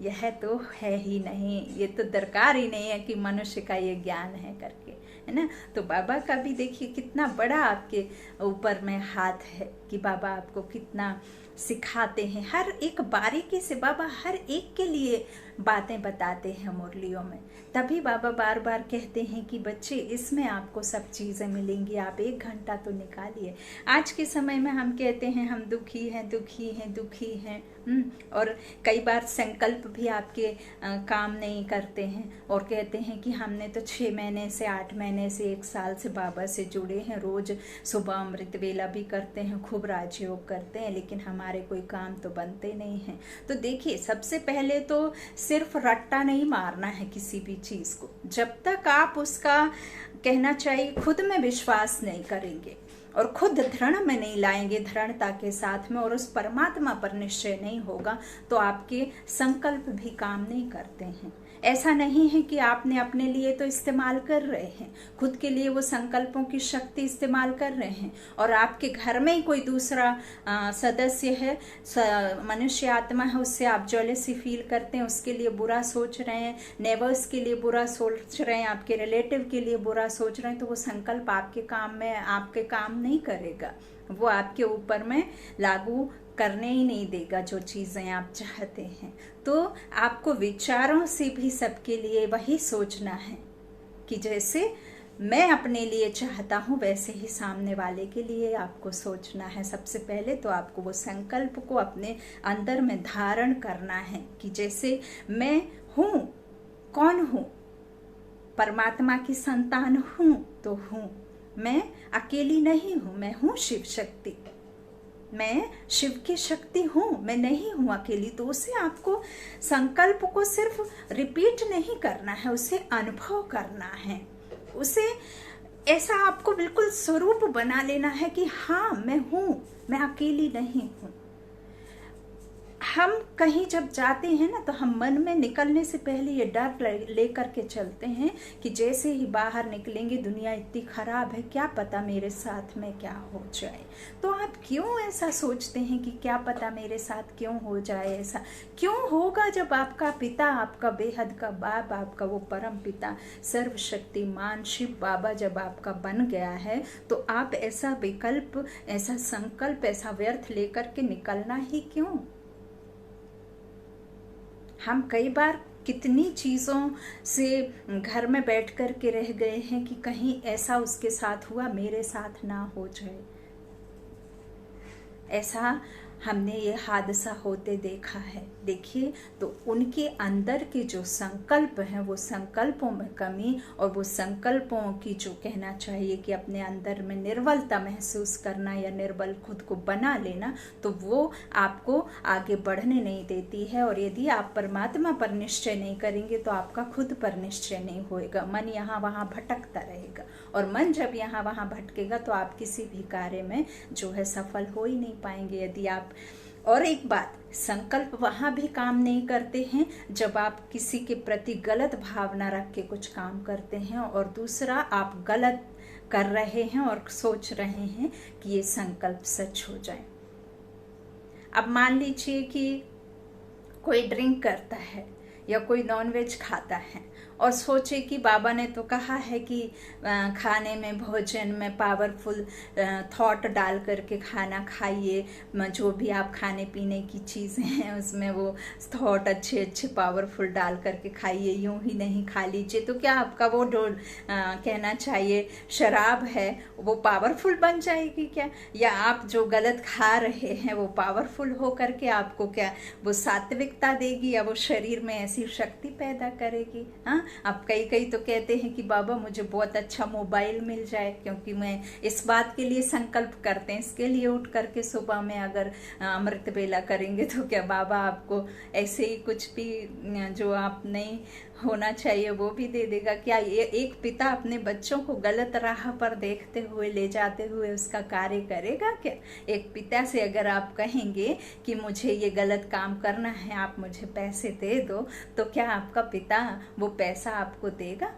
यह तो है ही नहीं, ये तो दरकार ही नहीं है कि मनुष्य का ये ज्ञान है करके, है ना। तो बाबा का भी देखिए कितना बड़ा आपके ऊपर में हाथ है कि बाबा आपको कितना सिखाते हैं, हर एक बारीकी से बाबा हर एक के लिए बातें बताते हैं मुरलियों में। तभी बाबा बार बार कहते हैं कि बच्चे इसमें आपको सब चीज़ें मिलेंगी, आप 1 घंटा तो निकालिए। आज के समय में हम कहते हैं हम दुखी हैं दुखी हैं दुखी हैं, और कई बार संकल्प भी आपके काम नहीं करते हैं और कहते हैं कि हमने तो 6 महीने से 8 महीने से 1 साल से बाबा से जुड़े हैं, रोज सुबह अमृत वेला भी करते हैं, खूब राजयोग करते हैं, लेकिन हमारे कोई काम तो बनते नहीं हैं। तो देखिए सबसे पहले तो सिर्फ रट्टा नहीं मारना है किसी भी चीज को, जब तक आप उसका कहना चाहिए खुद में विश्वास नहीं करेंगे और खुद दृढ़ में नहीं लाएंगे दृढ़ता के साथ में, और उस परमात्मा पर निश्चय नहीं होगा, तो आपके संकल्प भी काम नहीं करते हैं। ऐसा नहीं है कि आपने अपने लिए तो इस्तेमाल कर रहे हैं, खुद के लिए वो संकल्पों की शक्ति इस्तेमाल कर रहे हैं, और आपके घर में ही कोई दूसरा सदस्य है, मनुष्य आत्मा है, उससे आप जेलसी फील करते हैं, उसके लिए बुरा सोच रहे हैं, नेबर्स के लिए बुरा सोच रहे हैं, आपके रिलेटिव के लिए बुरा सोच रहे हैं, तो वो संकल्प आपके काम में आपके काम नहीं करेगा, वो आपके ऊपर में लागू करने ही नहीं देगा जो चीज़ें आप चाहते हैं। तो आपको विचारों से भी सबके लिए वही सोचना है कि जैसे मैं अपने लिए चाहता हूँ वैसे ही सामने वाले के लिए आपको सोचना है। सबसे पहले तो आपको वो संकल्प को अपने अंदर में धारण करना है कि जैसे मैं हूँ, कौन हूँ, परमात्मा की संतान हूँ तो हूँ, मैं अकेली नहीं हूँ, मैं हूँ शिव शक्ति, मैं शिव की शक्ति हूँ, मैं नहीं हूँ अकेली। तो उसे आपको संकल्प को सिर्फ रिपीट नहीं करना है, उसे अनुभव करना है, उसे ऐसा आपको बिल्कुल स्वरूप बना लेना है कि हाँ मैं हूँ, मैं अकेली नहीं हूँ। हम कहीं जब जाते हैं ना तो हम मन में निकलने से पहले ये डर लेकर के चलते हैं कि जैसे ही बाहर निकलेंगे दुनिया इतनी खराब है, क्या पता मेरे साथ में क्या हो जाए। तो आप क्यों ऐसा सोचते हैं कि क्या पता मेरे साथ क्यों हो जाए? ऐसा क्यों होगा जब आपका पिता, आपका बेहद का बाप, आपका वो परम पिता सर्वशक्तिमान शिव बाबा जब आपका बन गया है, तो आप ऐसा विकल्प, ऐसा संकल्प, ऐसा व्यर्थ लेकर के निकलना ही क्यों? हम कई बार कितनी चीज़ों से घर में बैठ कर के रह गए हैं कि कहीं ऐसा उसके साथ हुआ, मेरे साथ ना हो जाए। ऐसा हमने ये हादसा होते देखा है। देखिए तो उनके अंदर के जो संकल्प हैं, वो संकल्पों में कमी और वो संकल्पों की जो कहना चाहिए कि अपने अंदर में निर्बलता महसूस करना या निर्बल खुद को बना लेना, तो वो आपको आगे बढ़ने नहीं देती है। और यदि आप परमात्मा पर निश्चय नहीं करेंगे तो आपका खुद पर निश्चय नहीं होएगा, मन यहाँ वहाँ भटकता रहेगा, और मन जब यहाँ वहाँ भटकेगा तो आप किसी भी कार्य में जो है सफल हो ही नहीं पाएंगे। यदि आप, और एक बात, संकल्प वहाँ भी काम नहीं करते हैं जब आप किसी के प्रति गलत भावना रख के कुछ काम करते हैं, और दूसरा आप गलत कर रहे हैं और सोच रहे हैं कि ये संकल्प सच हो जाए। अब मान लीजिए कि कोई ड्रिंक करता है या कोई नॉनवेज खाता है और सोचे कि बाबा ने तो कहा है कि खाने में, भोजन में पावरफुल थॉट डाल करके खाना खाइए, जो भी आप खाने पीने की चीज़ें हैं उसमें वो थॉट अच्छे अच्छे पावरफुल डाल करके खाइए, यूं ही नहीं खा लीजिए। तो क्या आपका वो जो कहना चाहिए शराब है वो पावरफुल बन जाएगी क्या? या आप जो गलत खा रहे हैं वो पावरफुल हो करके आपको क्या वो सात्विकता देगी, या वो शरीर में ऐसी ऐसी शक्ति पैदा करेगी। हाँ, अब कई कई तो कहते हैं कि बाबा मुझे बहुत अच्छा मोबाइल मिल जाए, क्योंकि मैं इस बात के लिए संकल्प करते हैं, इसके लिए उठ करके सुबह में अगर अमृत वेला करेंगे तो क्या बाबा आपको ऐसे ही कुछ भी जो आप नहीं होना चाहिए वो भी दे देगा? क्या ये एक पिता अपने बच्चों को गलत राह पर देखते हुए ले जाते हुए उसका कार्य करेगा क्या? एक पिता से अगर आप कहेंगे कि मुझे ये गलत काम करना है, आप मुझे पैसे दे दो, तो क्या आपका पिता वो पैसा आपको देगा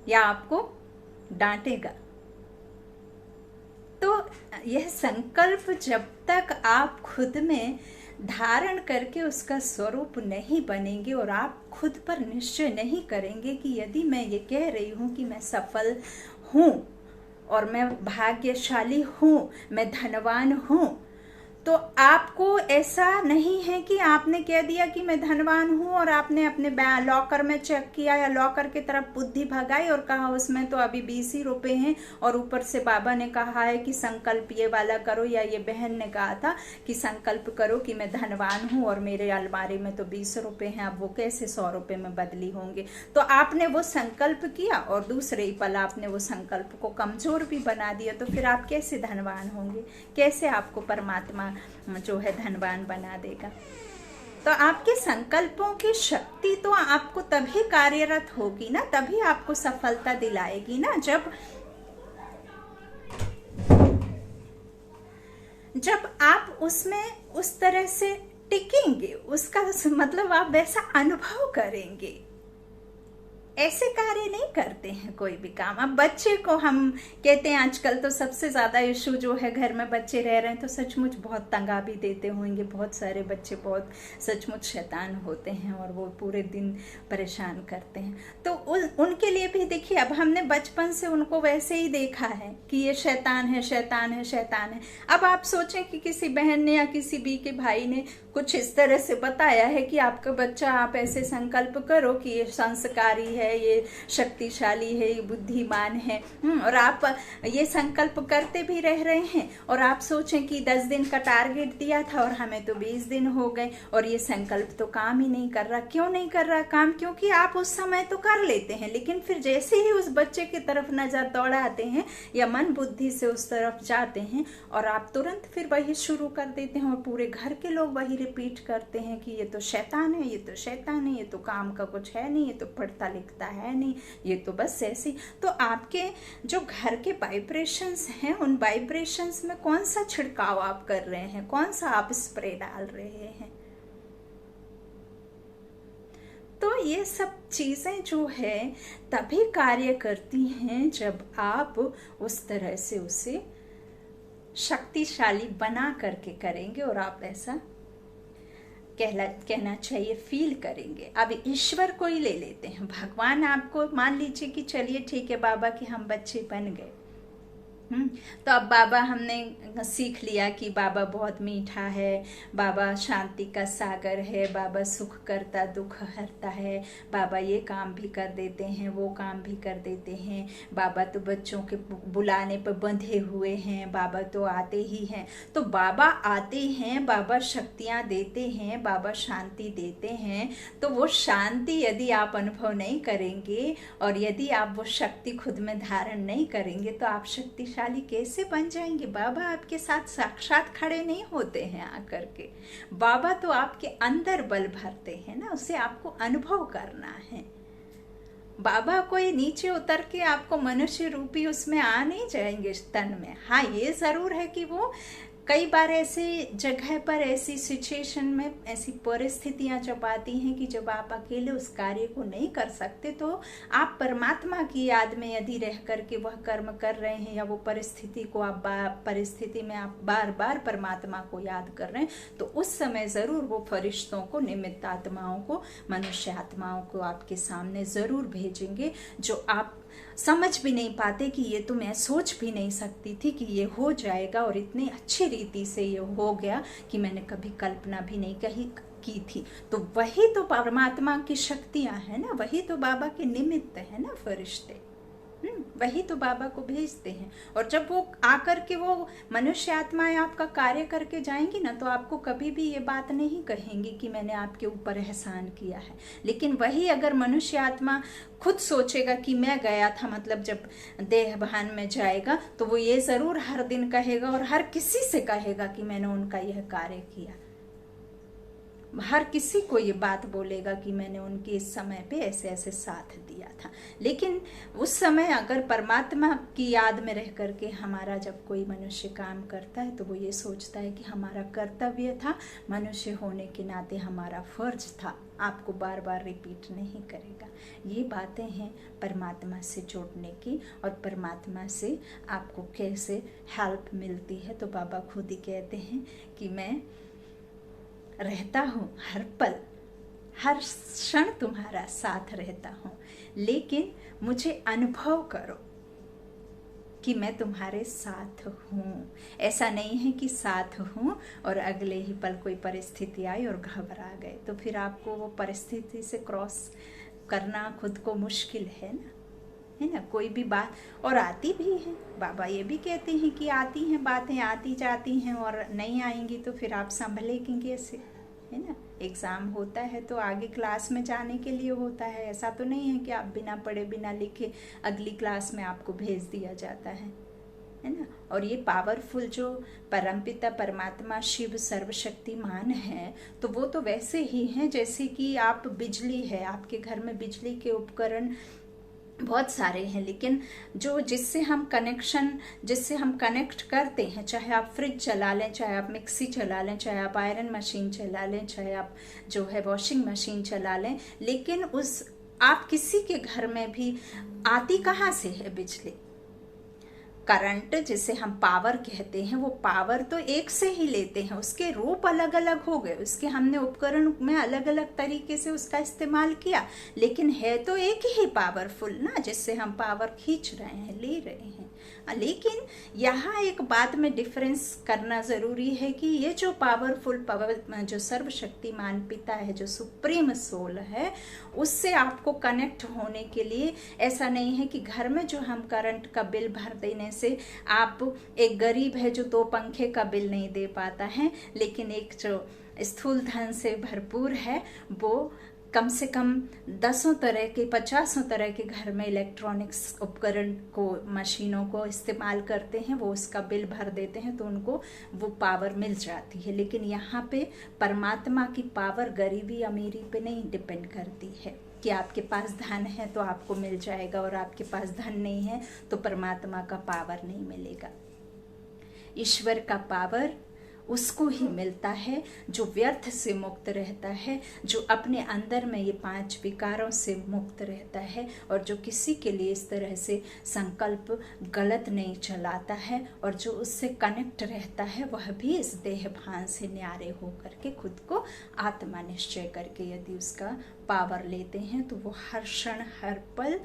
या आपको डांटेगा? तो यह संकल्प जब तक आप खुद में धारण करके उसका स्वरूप नहीं बनेंगे और आप खुद पर निश्चय नहीं करेंगे कि यदि मैं ये कह रही हूँ कि मैं सफल हूँ और मैं भाग्यशाली हूँ, मैं धनवान हूँ, तो आपको ऐसा नहीं है कि आपने कह दिया कि मैं धनवान हूं और आपने अपने लॉकर में चेक किया या लॉकर की तरफ बुद्धि भगाई और कहा उसमें तो अभी 20 ही रुपए हैं, और ऊपर से बाबा ने कहा है कि संकल्प ये वाला करो, या ये बहन ने कहा था कि संकल्प करो कि मैं धनवान हूं और मेरे अलमारी में तो 20 रुपए हैं, अब वो कैसे 100 रुपए में बदली होंगे? तो आपने वो संकल्प किया और दूसरे ही पल आपने वो संकल्प को कमजोर भी बना दिया, तो फिर आप कैसे धनवान होंगे? कैसे आपको परमात्मा जो है धनवान बना देगा? तो आपके संकल्पों की शक्ति तो आपको तभी कार्यरत होगी ना, तभी आपको सफलता दिलाएगी ना, जब आप उसमें उस तरह से टिकेंगे, उसका मतलब आप वैसा अनुभव करेंगे। ऐसे कार्य नहीं करते हैं कोई भी काम। अब बच्चे को हम कहते हैं, आजकल तो सबसे ज्यादा इशू जो है, घर में बच्चे रह रहे हैं तो सचमुच बहुत तंगा भी देते होंगे, बहुत सारे बच्चे बहुत सचमुच शैतान होते हैं और वो पूरे दिन परेशान करते हैं। तो उनके लिए भी देखिए, अब हमने बचपन से उनको वैसे ही देखा है कि ये शैतान है, शैतान है, शैतान है। अब आप सोचें कि किसी बहन ने या किसी बी के भाई ने कुछ इस तरह से बताया है कि आपका बच्चा, आप ऐसे संकल्प करो कि ये संस्कारी है, ये शक्तिशाली है, ये बुद्धिमान है, और आप ये संकल्प करते भी रह रहे हैं, और आप सोचें कि 10 दिन का टारगेट दिया था और हमें तो 20 दिन हो गए और ये संकल्प तो काम ही नहीं कर रहा। क्यों नहीं कर रहा काम? क्योंकि आप उस समय तो कर लेते हैं, लेकिन फिर जैसे ही उस बच्चे की तरफ नजर दौड़ाते हैं या मन बुद्धि से उस तरफ जाते हैं और आप तुरंत फिर वही शुरू कर देते हैं और पूरे घर के लोग वही रिपीट करते हैं कि ये तो शैतान है, ये तो शैतान है, ये तो काम का कुछ है नहीं, ये तो पढ़ता लिखता है नहीं, ये तो बस ऐसी। तो आपके जो घर के वाइब्रेशंस हैं, उन वाइब्रेशंस में कौन सा छिड़काव आप कर रहे हैं, कौन सा आप स्प्रे डाल रहे हैं? तो ये सब चीजें जो है तभी कार्य करती हैं जब आप उस तरह से उसे शक्तिशाली बना करके करेंगे और आप ऐसा कहना चाहिए फील करेंगे। अब ईश्वर को ही ले लेते हैं, भगवान आपको मान लीजिए कि चलिए ठीक है बाबा कि हम बच्चे बन गए, तो अब बाबा हमने सीख लिया कि बाबा बहुत मीठा है, बाबा शांति का सागर है, बाबा सुख करता दुख हरता है, बाबा ये काम भी कर देते हैं, वो काम भी कर देते हैं, बाबा तो बच्चों के बुलाने पर बंधे हुए हैं, बाबा तो आते ही हैं। तो बाबा आते हैं, बाबा शक्तियाँ देते हैं, बाबा शांति देते हैं, तो वो शांति यदि आप अनुभव नहीं करेंगे और यदि आप वो शक्ति खुद में धारण नहीं करेंगे तो आप शक्तिशाली कैसे बन जाएंगे? बाबा आपके साथ साक्षात खड़े नहीं होते हैं आकर के। बाबा तो आपके अंदर बल भरते हैं ना, उसे आपको अनुभव करना है। बाबा कोई नीचे उतर के आपको मनुष्य रूपी उसमें आ नहीं जाएंगे तन में। हाँ, ये जरूर है कि वो कई बार ऐसी जगह पर, ऐसी सिचुएशन में, ऐसी परिस्थितियां जब आती हैं कि जब आप अकेले उस कार्य को नहीं कर सकते, तो आप परमात्मा की याद में यदि रह करके वह कर्म कर रहे हैं या वो परिस्थिति को आप परिस्थिति में आप बार बार परमात्मा को याद कर रहे हैं, तो उस समय जरूर वो फरिश्तों को, निमित्त आत्माओं को, मनुष्य आत्माओं को आपके सामने जरूर भेजेंगे, जो आप समझ भी नहीं पाते कि ये तो मैं सोच भी नहीं सकती थी कि ये हो जाएगा, और इतनी अच्छी रीति से ये हो गया कि मैंने कभी कल्पना भी नहीं की थी। तो वही तो परमात्मा की शक्तियां हैं ना, वही तो बाबा के निमित्त है ना फरिश्ते। वही तो बाबा को भेजते हैं। और जब वो आकर के वो मनुष्य आत्माएं आपका कार्य करके जाएंगी ना, तो आपको कभी भी ये बात नहीं कहेंगी कि मैंने आपके ऊपर एहसान किया है। लेकिन वही अगर मनुष्य आत्मा खुद सोचेगा कि मैं गया था, मतलब जब देह भान में जाएगा, तो वो ये जरूर हर दिन कहेगा और हर किसी से कहेगा कि मैंने उनका यह कार्य किया। हर किसी को ये बात बोलेगा कि मैंने उनके इस समय पे ऐसे ऐसे साथ दिया था। लेकिन उस समय अगर परमात्मा की याद में रह करके हमारा जब कोई मनुष्य काम करता है, तो वो ये सोचता है कि हमारा कर्तव्य था, मनुष्य होने के नाते हमारा फर्ज था, आपको बार बार रिपीट नहीं करेगा। ये बातें हैं परमात्मा से जुड़ने की, और परमात्मा से आपको कैसे हेल्प मिलती है। तो बाबा खुद ही कहते हैं कि मैं रहता हूँ हर पल, हर क्षण तुम्हारा साथ रहता हूँ, लेकिन मुझे अनुभव करो कि मैं तुम्हारे साथ हूँ। ऐसा नहीं है कि साथ हूँ और अगले ही पल कोई परिस्थिति आई और घबरा गए, तो फिर आपको वो परिस्थिति से क्रॉस करना खुद को मुश्किल है ना, है ना। कोई भी बात, और आती भी है, बाबा ये भी कहते हैं कि आती हैं बातें, आती जाती हैं, और नहीं आएंगी तो फिर आप संभलेंगे कैसे, है ना। एग्ज़ाम होता है तो आगे क्लास में जाने के लिए होता है, ऐसा तो नहीं है कि आप बिना पढ़े बिना लिखे अगली क्लास में आपको भेज दिया जाता है ना। और ये पावरफुल जो परमपिता परमात्मा शिव सर्वशक्तिमान है, तो वो तो वैसे ही हैं जैसे कि आप बिजली है, आपके घर में बिजली के उपकरण बहुत सारे हैं, लेकिन जिससे हम कनेक्ट करते हैं, चाहे आप फ्रिज चला लें, चाहे आप मिक्सी चला लें, चाहे आप आयरन मशीन चला लें, चाहे आप जो है वॉशिंग मशीन चला लें, लेकिन आप किसी के घर में भी आती कहाँ से है बिजली? करंट जिसे हम पावर कहते हैं, वो पावर तो एक से ही लेते हैं, उसके रूप अलग अलग हो गए, उसके हमने उपकरण में अलग अलग तरीके से उसका इस्तेमाल किया, लेकिन है तो एक ही पावरफुल ना, जिससे हम पावर खींच रहे हैं, ले रहे हैं। लेकिन यहाँ एक बात में डिफरेंस करना जरूरी है कि ये जो पावरफुल जो सर्वशक्तिमान पिता है, जो सुप्रीम सोल है, उससे आपको कनेक्ट होने के लिए ऐसा नहीं है कि घर में जो हम करंट का बिल भर देने से आप एक गरीब है जो 2 पंखे का बिल नहीं दे पाता है, लेकिन एक जो स्थूल धन से भरपूर है, वो कम से कम 10 तरह के 50 तरह के घर में इलेक्ट्रॉनिक्स उपकरण को, मशीनों को इस्तेमाल करते हैं, वो उसका बिल भर देते हैं, तो उनको वो पावर मिल जाती है। लेकिन यहाँ पे परमात्मा की पावर गरीबी अमीरी पे नहीं डिपेंड करती है कि आपके पास धन है तो आपको मिल जाएगा और आपके पास धन नहीं है तो परमात्मा का पावर नहीं मिलेगा। ईश्वर का पावर उसको ही मिलता है जो व्यर्थ से मुक्त रहता है, जो अपने अंदर में ये 5 विकारों से मुक्त रहता है, और जो किसी के लिए इस तरह से संकल्प गलत नहीं चलाता है, और जो उससे कनेक्ट रहता है, वह भी इस देह भान से न्यारे हो करके खुद को आत्मा निश्चय करके यदि उसका पावर लेते हैं, तो वो हर क्षण हर पल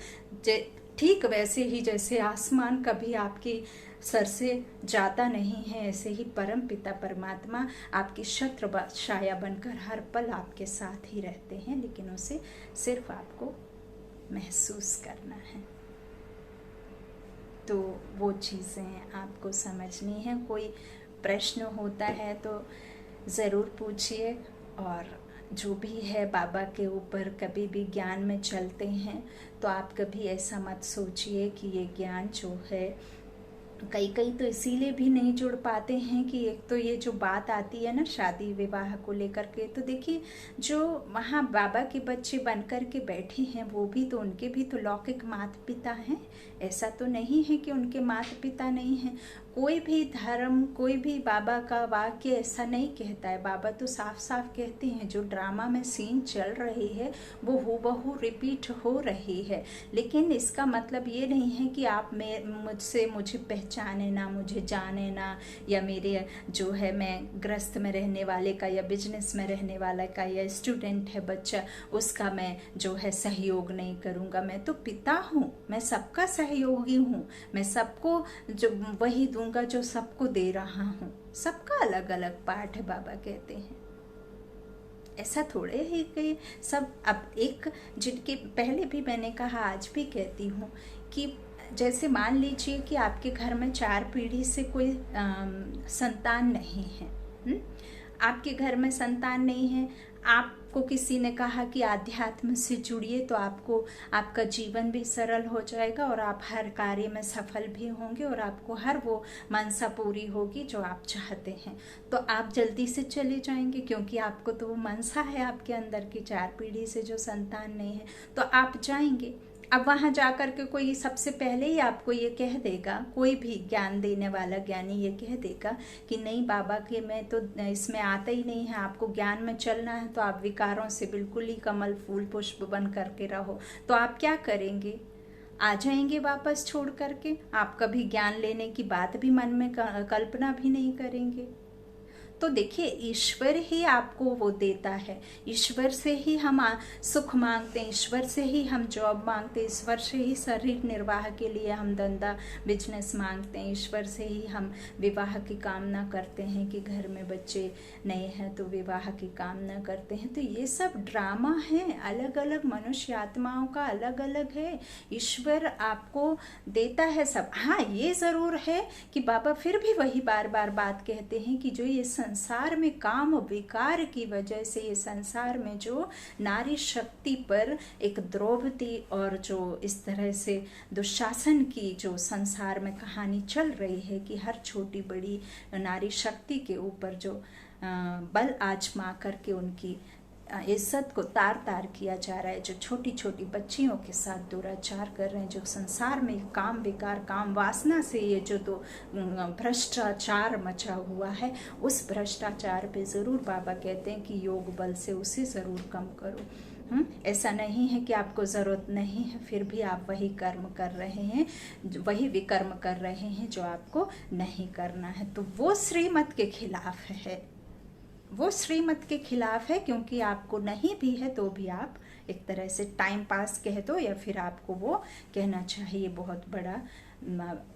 ठीक वैसे ही जैसे आसमान कभी आपकी सर से जाता नहीं है, ऐसे ही परम पिता परमात्मा आपकी छत्र छाया बनकर हर पल आपके साथ ही रहते हैं, लेकिन उसे सिर्फ आपको महसूस करना है। तो वो चीज़ें आपको समझनी है। कोई प्रश्न होता है तो ज़रूर पूछिए, और जो भी है बाबा के ऊपर कभी भी ज्ञान में चलते हैं तो आप कभी ऐसा मत सोचिए कि ये ज्ञान जो है, कई तो इसीलिए भी नहीं जुड़ पाते हैं कि एक तो ये जो बात आती है ना शादी विवाह को लेकर के, तो देखिए जो वहाँ बाबा के बच्चे बनकर के बैठे हैं वो भी तो, उनके भी तो लौकिक माता पिता हैं, ऐसा तो नहीं है कि उनके माता पिता नहीं हैं। कोई भी धर्म, कोई भी बाबा का वाक्य ऐसा नहीं कहता है। बाबा तो साफ साफ कहते हैं जो ड्रामा में सीन चल रही है वो हूबहू रिपीट हो रही है, लेकिन इसका मतलब ये नहीं है कि आप मुझे पहचाने ना, मुझे जाने ना, या मेरे जो है मैं ग्रस्त में रहने वाले का या बिजनेस में रहने वाला का या स्टूडेंट है बच्चा, उसका मैं जो है सहयोग नहीं करूँगा। मैं तो पिता हूँ, मैं सबका सहयोगी हूँ, मैं सबको जो वही दूंगा जो सबको दे रहा हूँ। सबका अलग अलग पार्ट है, बाबा कहते हैं। ऐसा थोड़े ही कि सब अब एक, जिनके पहले भी मैंने कहा आज भी कहती हूँ कि जैसे मान लीजिए कि आपके घर में 4 पीढ़ी से कोई संतान नहीं है, आपके घर में संतान नहीं है, आपको किसी ने कहा कि आध्यात्म से जुड़िए तो आपको आपका जीवन भी सरल हो जाएगा और आप हर कार्य में सफल भी होंगे और आपको हर वो मनसा पूरी होगी जो आप चाहते हैं, तो आप जल्दी से चले जाएंगे, क्योंकि आपको तो वो मनसा है आपके अंदर की 4 पीढ़ी से जो संतान नहीं है, तो आप जाएंगे। अब वहाँ जाकर के कोई सबसे पहले ही आपको ये कह देगा, कोई भी ज्ञान देने वाला ज्ञानी ये कह देगा कि नहीं बाबा के मैं तो इसमें आता ही नहीं है, आपको ज्ञान में चलना है तो आप विकारों से बिल्कुल ही कमल फूल पुष्प बन करके रहो, तो आप क्या करेंगे? आ जाएंगे वापस छोड़ करके, आप कभी ज्ञान लेने की बात भी मन में कल्पना भी नहीं करेंगे। तो देखिए, ईश्वर ही आपको वो देता है, ईश्वर से ही हम सुख मांगते हैं, ईश्वर से ही हम जॉब मांगते हैं, ईश्वर से ही शरीर निर्वाह के लिए हम धंधा बिजनेस मांगते हैं, ईश्वर से ही हम विवाह की कामना करते हैं कि घर में बच्चे नए हैं तो विवाह की कामना करते हैं। तो ये सब ड्रामा है, अलग अलग मनुष्य आत्माओं का अलग अलग है, ईश्वर आपको देता है सब। हाँ, ये ज़रूर है कि बाबा फिर भी वही बार बार बात कहते हैं कि जो ये संसार में काम विकार की वजह से, ये संसार में जो नारी शक्ति पर एक द्रौपदी और जो इस तरह से दुशासन की जो संसार में कहानी चल रही है कि हर छोटी बड़ी नारी शक्ति के ऊपर जो बल आजमा करके उनकी इज्जत को तार तार किया जा रहा है, जो छोटी छोटी बच्चियों के साथ दुराचार कर रहे हैं, जो संसार में काम विकार काम वासना से ये जो तो भ्रष्टाचार मचा हुआ है, उस भ्रष्टाचार पे ज़रूर बाबा कहते हैं कि योग बल से उसे ज़रूर कम करो। ऐसा नहीं है कि आपको ज़रूरत नहीं है, फिर भी आप वही कर्म कर रहे हैं, वही विकर्म कर रहे हैं जो आपको नहीं करना है। तो वो श्रीमत के खिलाफ है, वो श्रीमत के खिलाफ है, क्योंकि आपको नहीं भी है तो भी आप एक तरह से टाइम पास कह दो, या फिर आपको वो कहना चाहिए बहुत बड़ा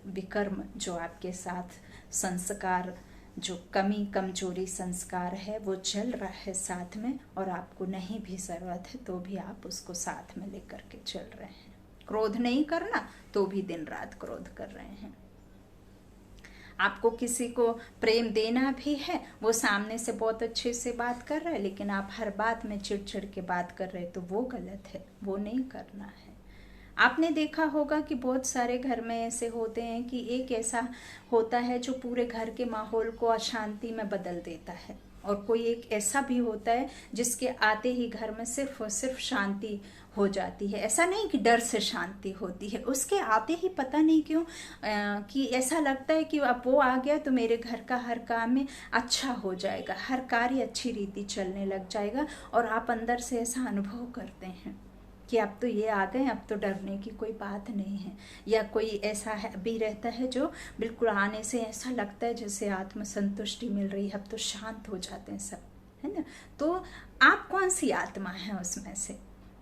विकर्म जो आपके साथ संस्कार, जो कमी कमजोरी संस्कार है वो चल रहा है साथ में, और आपको नहीं भी ज़रूरत है तो भी आप उसको साथ में लेकर के चल रहे हैं। क्रोध नहीं करना तो भी दिन रात क्रोध कर रहे हैं। आपको किसी को प्रेम देना भी है, वो सामने से बहुत अच्छे से बात कर रहा है, लेकिन आप हर बात में चिड़चिड़ के बात कर रहे हैं, तो वो गलत है, वो नहीं करना है। आपने देखा होगा कि बहुत सारे घर में ऐसे होते हैं कि एक ऐसा होता है जो पूरे घर के माहौल को अशांति में बदल देता है, और कोई एक ऐसा भी होता है जिसके आते ही घर में सिर्फ और सिर्फ शांति हो जाती है। ऐसा नहीं कि डर से शांति होती है, उसके आते ही पता नहीं क्यों कि ऐसा लगता है कि अब वो आ गया तो मेरे घर का हर काम में अच्छा हो जाएगा, हर कार्य अच्छी रीति चलने लग जाएगा, और आप अंदर से ऐसा अनुभव करते हैं कि अब तो ये आ गए, अब तो डरने की कोई बात नहीं है। या कोई ऐसा है भी रहता है जो बिल्कुल आने से ऐसा लगता है जैसे आत्म संतुष्टि मिल रही है, अब तो शांत हो जाते हैं सब, है ना। तो आप कौन सी आत्मा है उसमें से?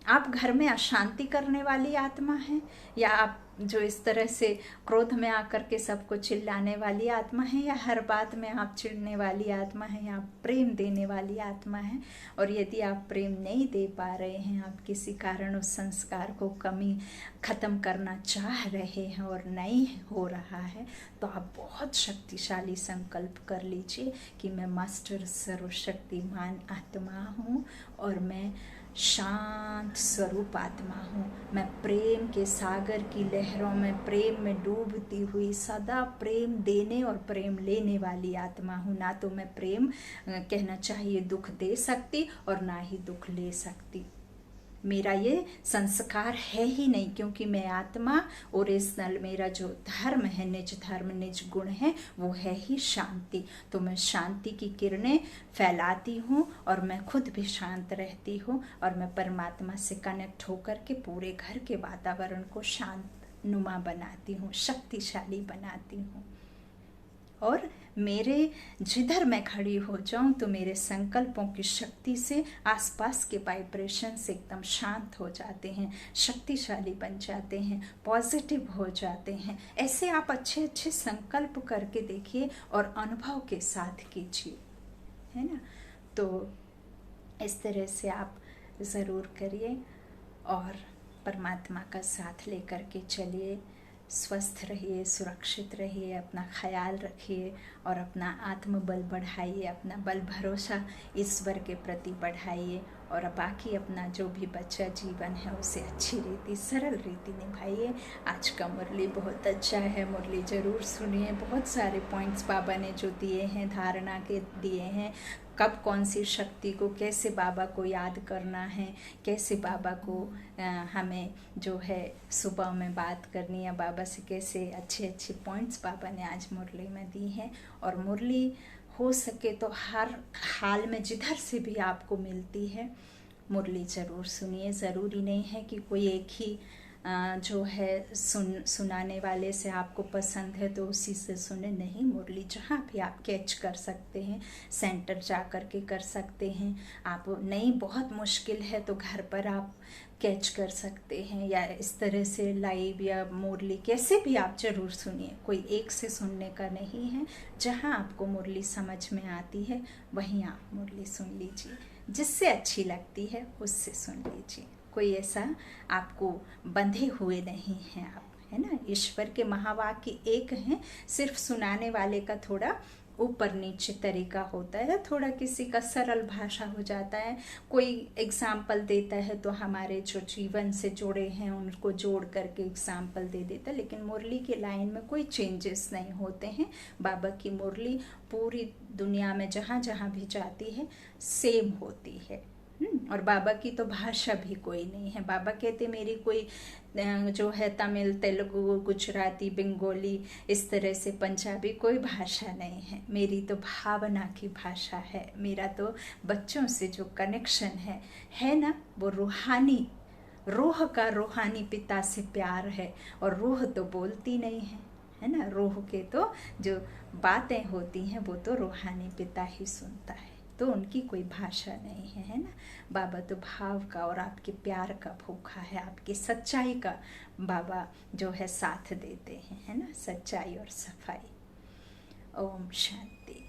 आप घर में अशांति करने वाली आत्मा है, या आप जो इस तरह से क्रोध में आकर के सबको चिल्लाने वाली आत्मा है, या हर बात में आप चिढ़ने वाली आत्मा है, या आप प्रेम देने वाली आत्मा है? और यदि आप प्रेम नहीं दे पा रहे हैं, आप किसी कारण उस संस्कार को कमी खत्म करना चाह रहे हैं और नहीं हो रहा है, तो आप बहुत शक्तिशाली संकल्प कर लीजिए कि मैं मास्टर सर्वशक्तिमान आत्मा हूँ, और मैं शांत स्वरूप आत्मा हूँ, मैं प्रेम के सागर की लहरों में प्रेम में डूबती हुई सदा प्रेम देने और प्रेम लेने वाली आत्मा हूँ। ना तो मैं प्रेम कहना चाहिए दुख दे सकती और ना ही दुख ले सकती, मेरा ये संस्कार है ही नहीं, क्योंकि मैं आत्मा ओरिजिनल मेरा जो धर्म है, निज धर्म निज गुण है, वो है ही शांति। तो मैं शांति की किरणें फैलाती हूँ और मैं खुद भी शांत रहती हूँ, और मैं परमात्मा से कनेक्ट होकर के पूरे घर के वातावरण को शांत नुमा बनाती हूँ, शक्तिशाली बनाती हूँ। और मेरे जिधर मैं खड़ी हो जाऊं तो मेरे संकल्पों की शक्ति से आसपास के वाइब्रेशन से एकदम शांत हो जाते हैं, शक्तिशाली बन जाते हैं, पॉजिटिव हो जाते हैं। ऐसे आप अच्छे अच्छे संकल्प करके देखिए और अनुभव के साथ कीजिए, है ना। तो इस तरह से आप ज़रूर करिए और परमात्मा का साथ लेकर के चलिए। स्वस्थ रहिए, सुरक्षित रहिए, अपना ख्याल रखिए और अपना आत्मबल बढ़ाइए, अपना बल भरोसा ईश्वर के प्रति बढ़ाइए और बाकी अपना जो भी बच्चा जीवन है उसे अच्छी रीति, सरल रीति निभाइए। आज का मुरली बहुत अच्छा है, मुरली ज़रूर सुनिए। बहुत सारे पॉइंट्स बाबा ने जो दिए हैं, धारणा के दिए हैं, कब कौन सी शक्ति को कैसे बाबा को याद करना है, कैसे बाबा को हमें जो है सुबह में बात करनी है, बाबा से कैसे अच्छे अच्छे पॉइंट्स बाबा ने आज मुरली में दी हैं। और मुरली हो सके तो हर हाल में जिधर से भी आपको मिलती है मुरली ज़रूर सुनिए। ज़रूरी नहीं है कि कोई एक ही जो है सुनाने वाले से आपको पसंद है तो उसी से सुने, नहीं, मुरली जहाँ भी आप कैच कर सकते हैं, सेंटर जा कर के कर सकते हैं आप, नहीं बहुत मुश्किल है तो घर पर आप कैच कर सकते हैं, या इस तरह से लाइव या मुरली कैसे भी आप ज़रूर सुनिए। कोई एक से सुनने का नहीं है, जहाँ आपको मुरली समझ में आती है वहीं आप मुरली सुन लीजिए, जिससे अच्छी लगती है उससे सुन लीजिए। कोई ऐसा आपको बंधे हुए नहीं हैं आप, है ना। ईश्वर के महावाक्य एक हैं, सिर्फ सुनाने वाले का थोड़ा ऊपर नीचे तरीका होता है, थोड़ा किसी का सरल भाषा हो जाता है, कोई एग्जाम्पल देता है तो हमारे जो जीवन से जुड़े हैं उनको जोड़ करके एग्जाम्पल दे देता है, लेकिन मुरली की लाइन में कोई चेंजेस नहीं होते हैं। बाबा की मुरली पूरी दुनिया में जहाँ जहाँ भी जाती है सेम होती है। और बाबा की तो भाषा भी कोई नहीं है। बाबा कहते मेरी कोई जो है तमिल, तेलुगु, गुजराती, बंगाली, इस तरह से पंजाबी कोई भाषा नहीं है, मेरी तो भावना की भाषा है। मेरा तो बच्चों से जो कनेक्शन है ना, वो रूहानी, रूह का रूहानी पिता से प्यार है। और रूह तो बोलती नहीं है ना, रूह के तो जो बातें होती हैं वो तो रूहानी पिता ही सुनता है, तो उनकी कोई भाषा नहीं है ना। बाबा तो भाव का और आपके प्यार का भूखा है, आपकी सच्चाई का बाबा जो है साथ देते हैं, है ना, सच्चाई और सफाई। ओम शांति।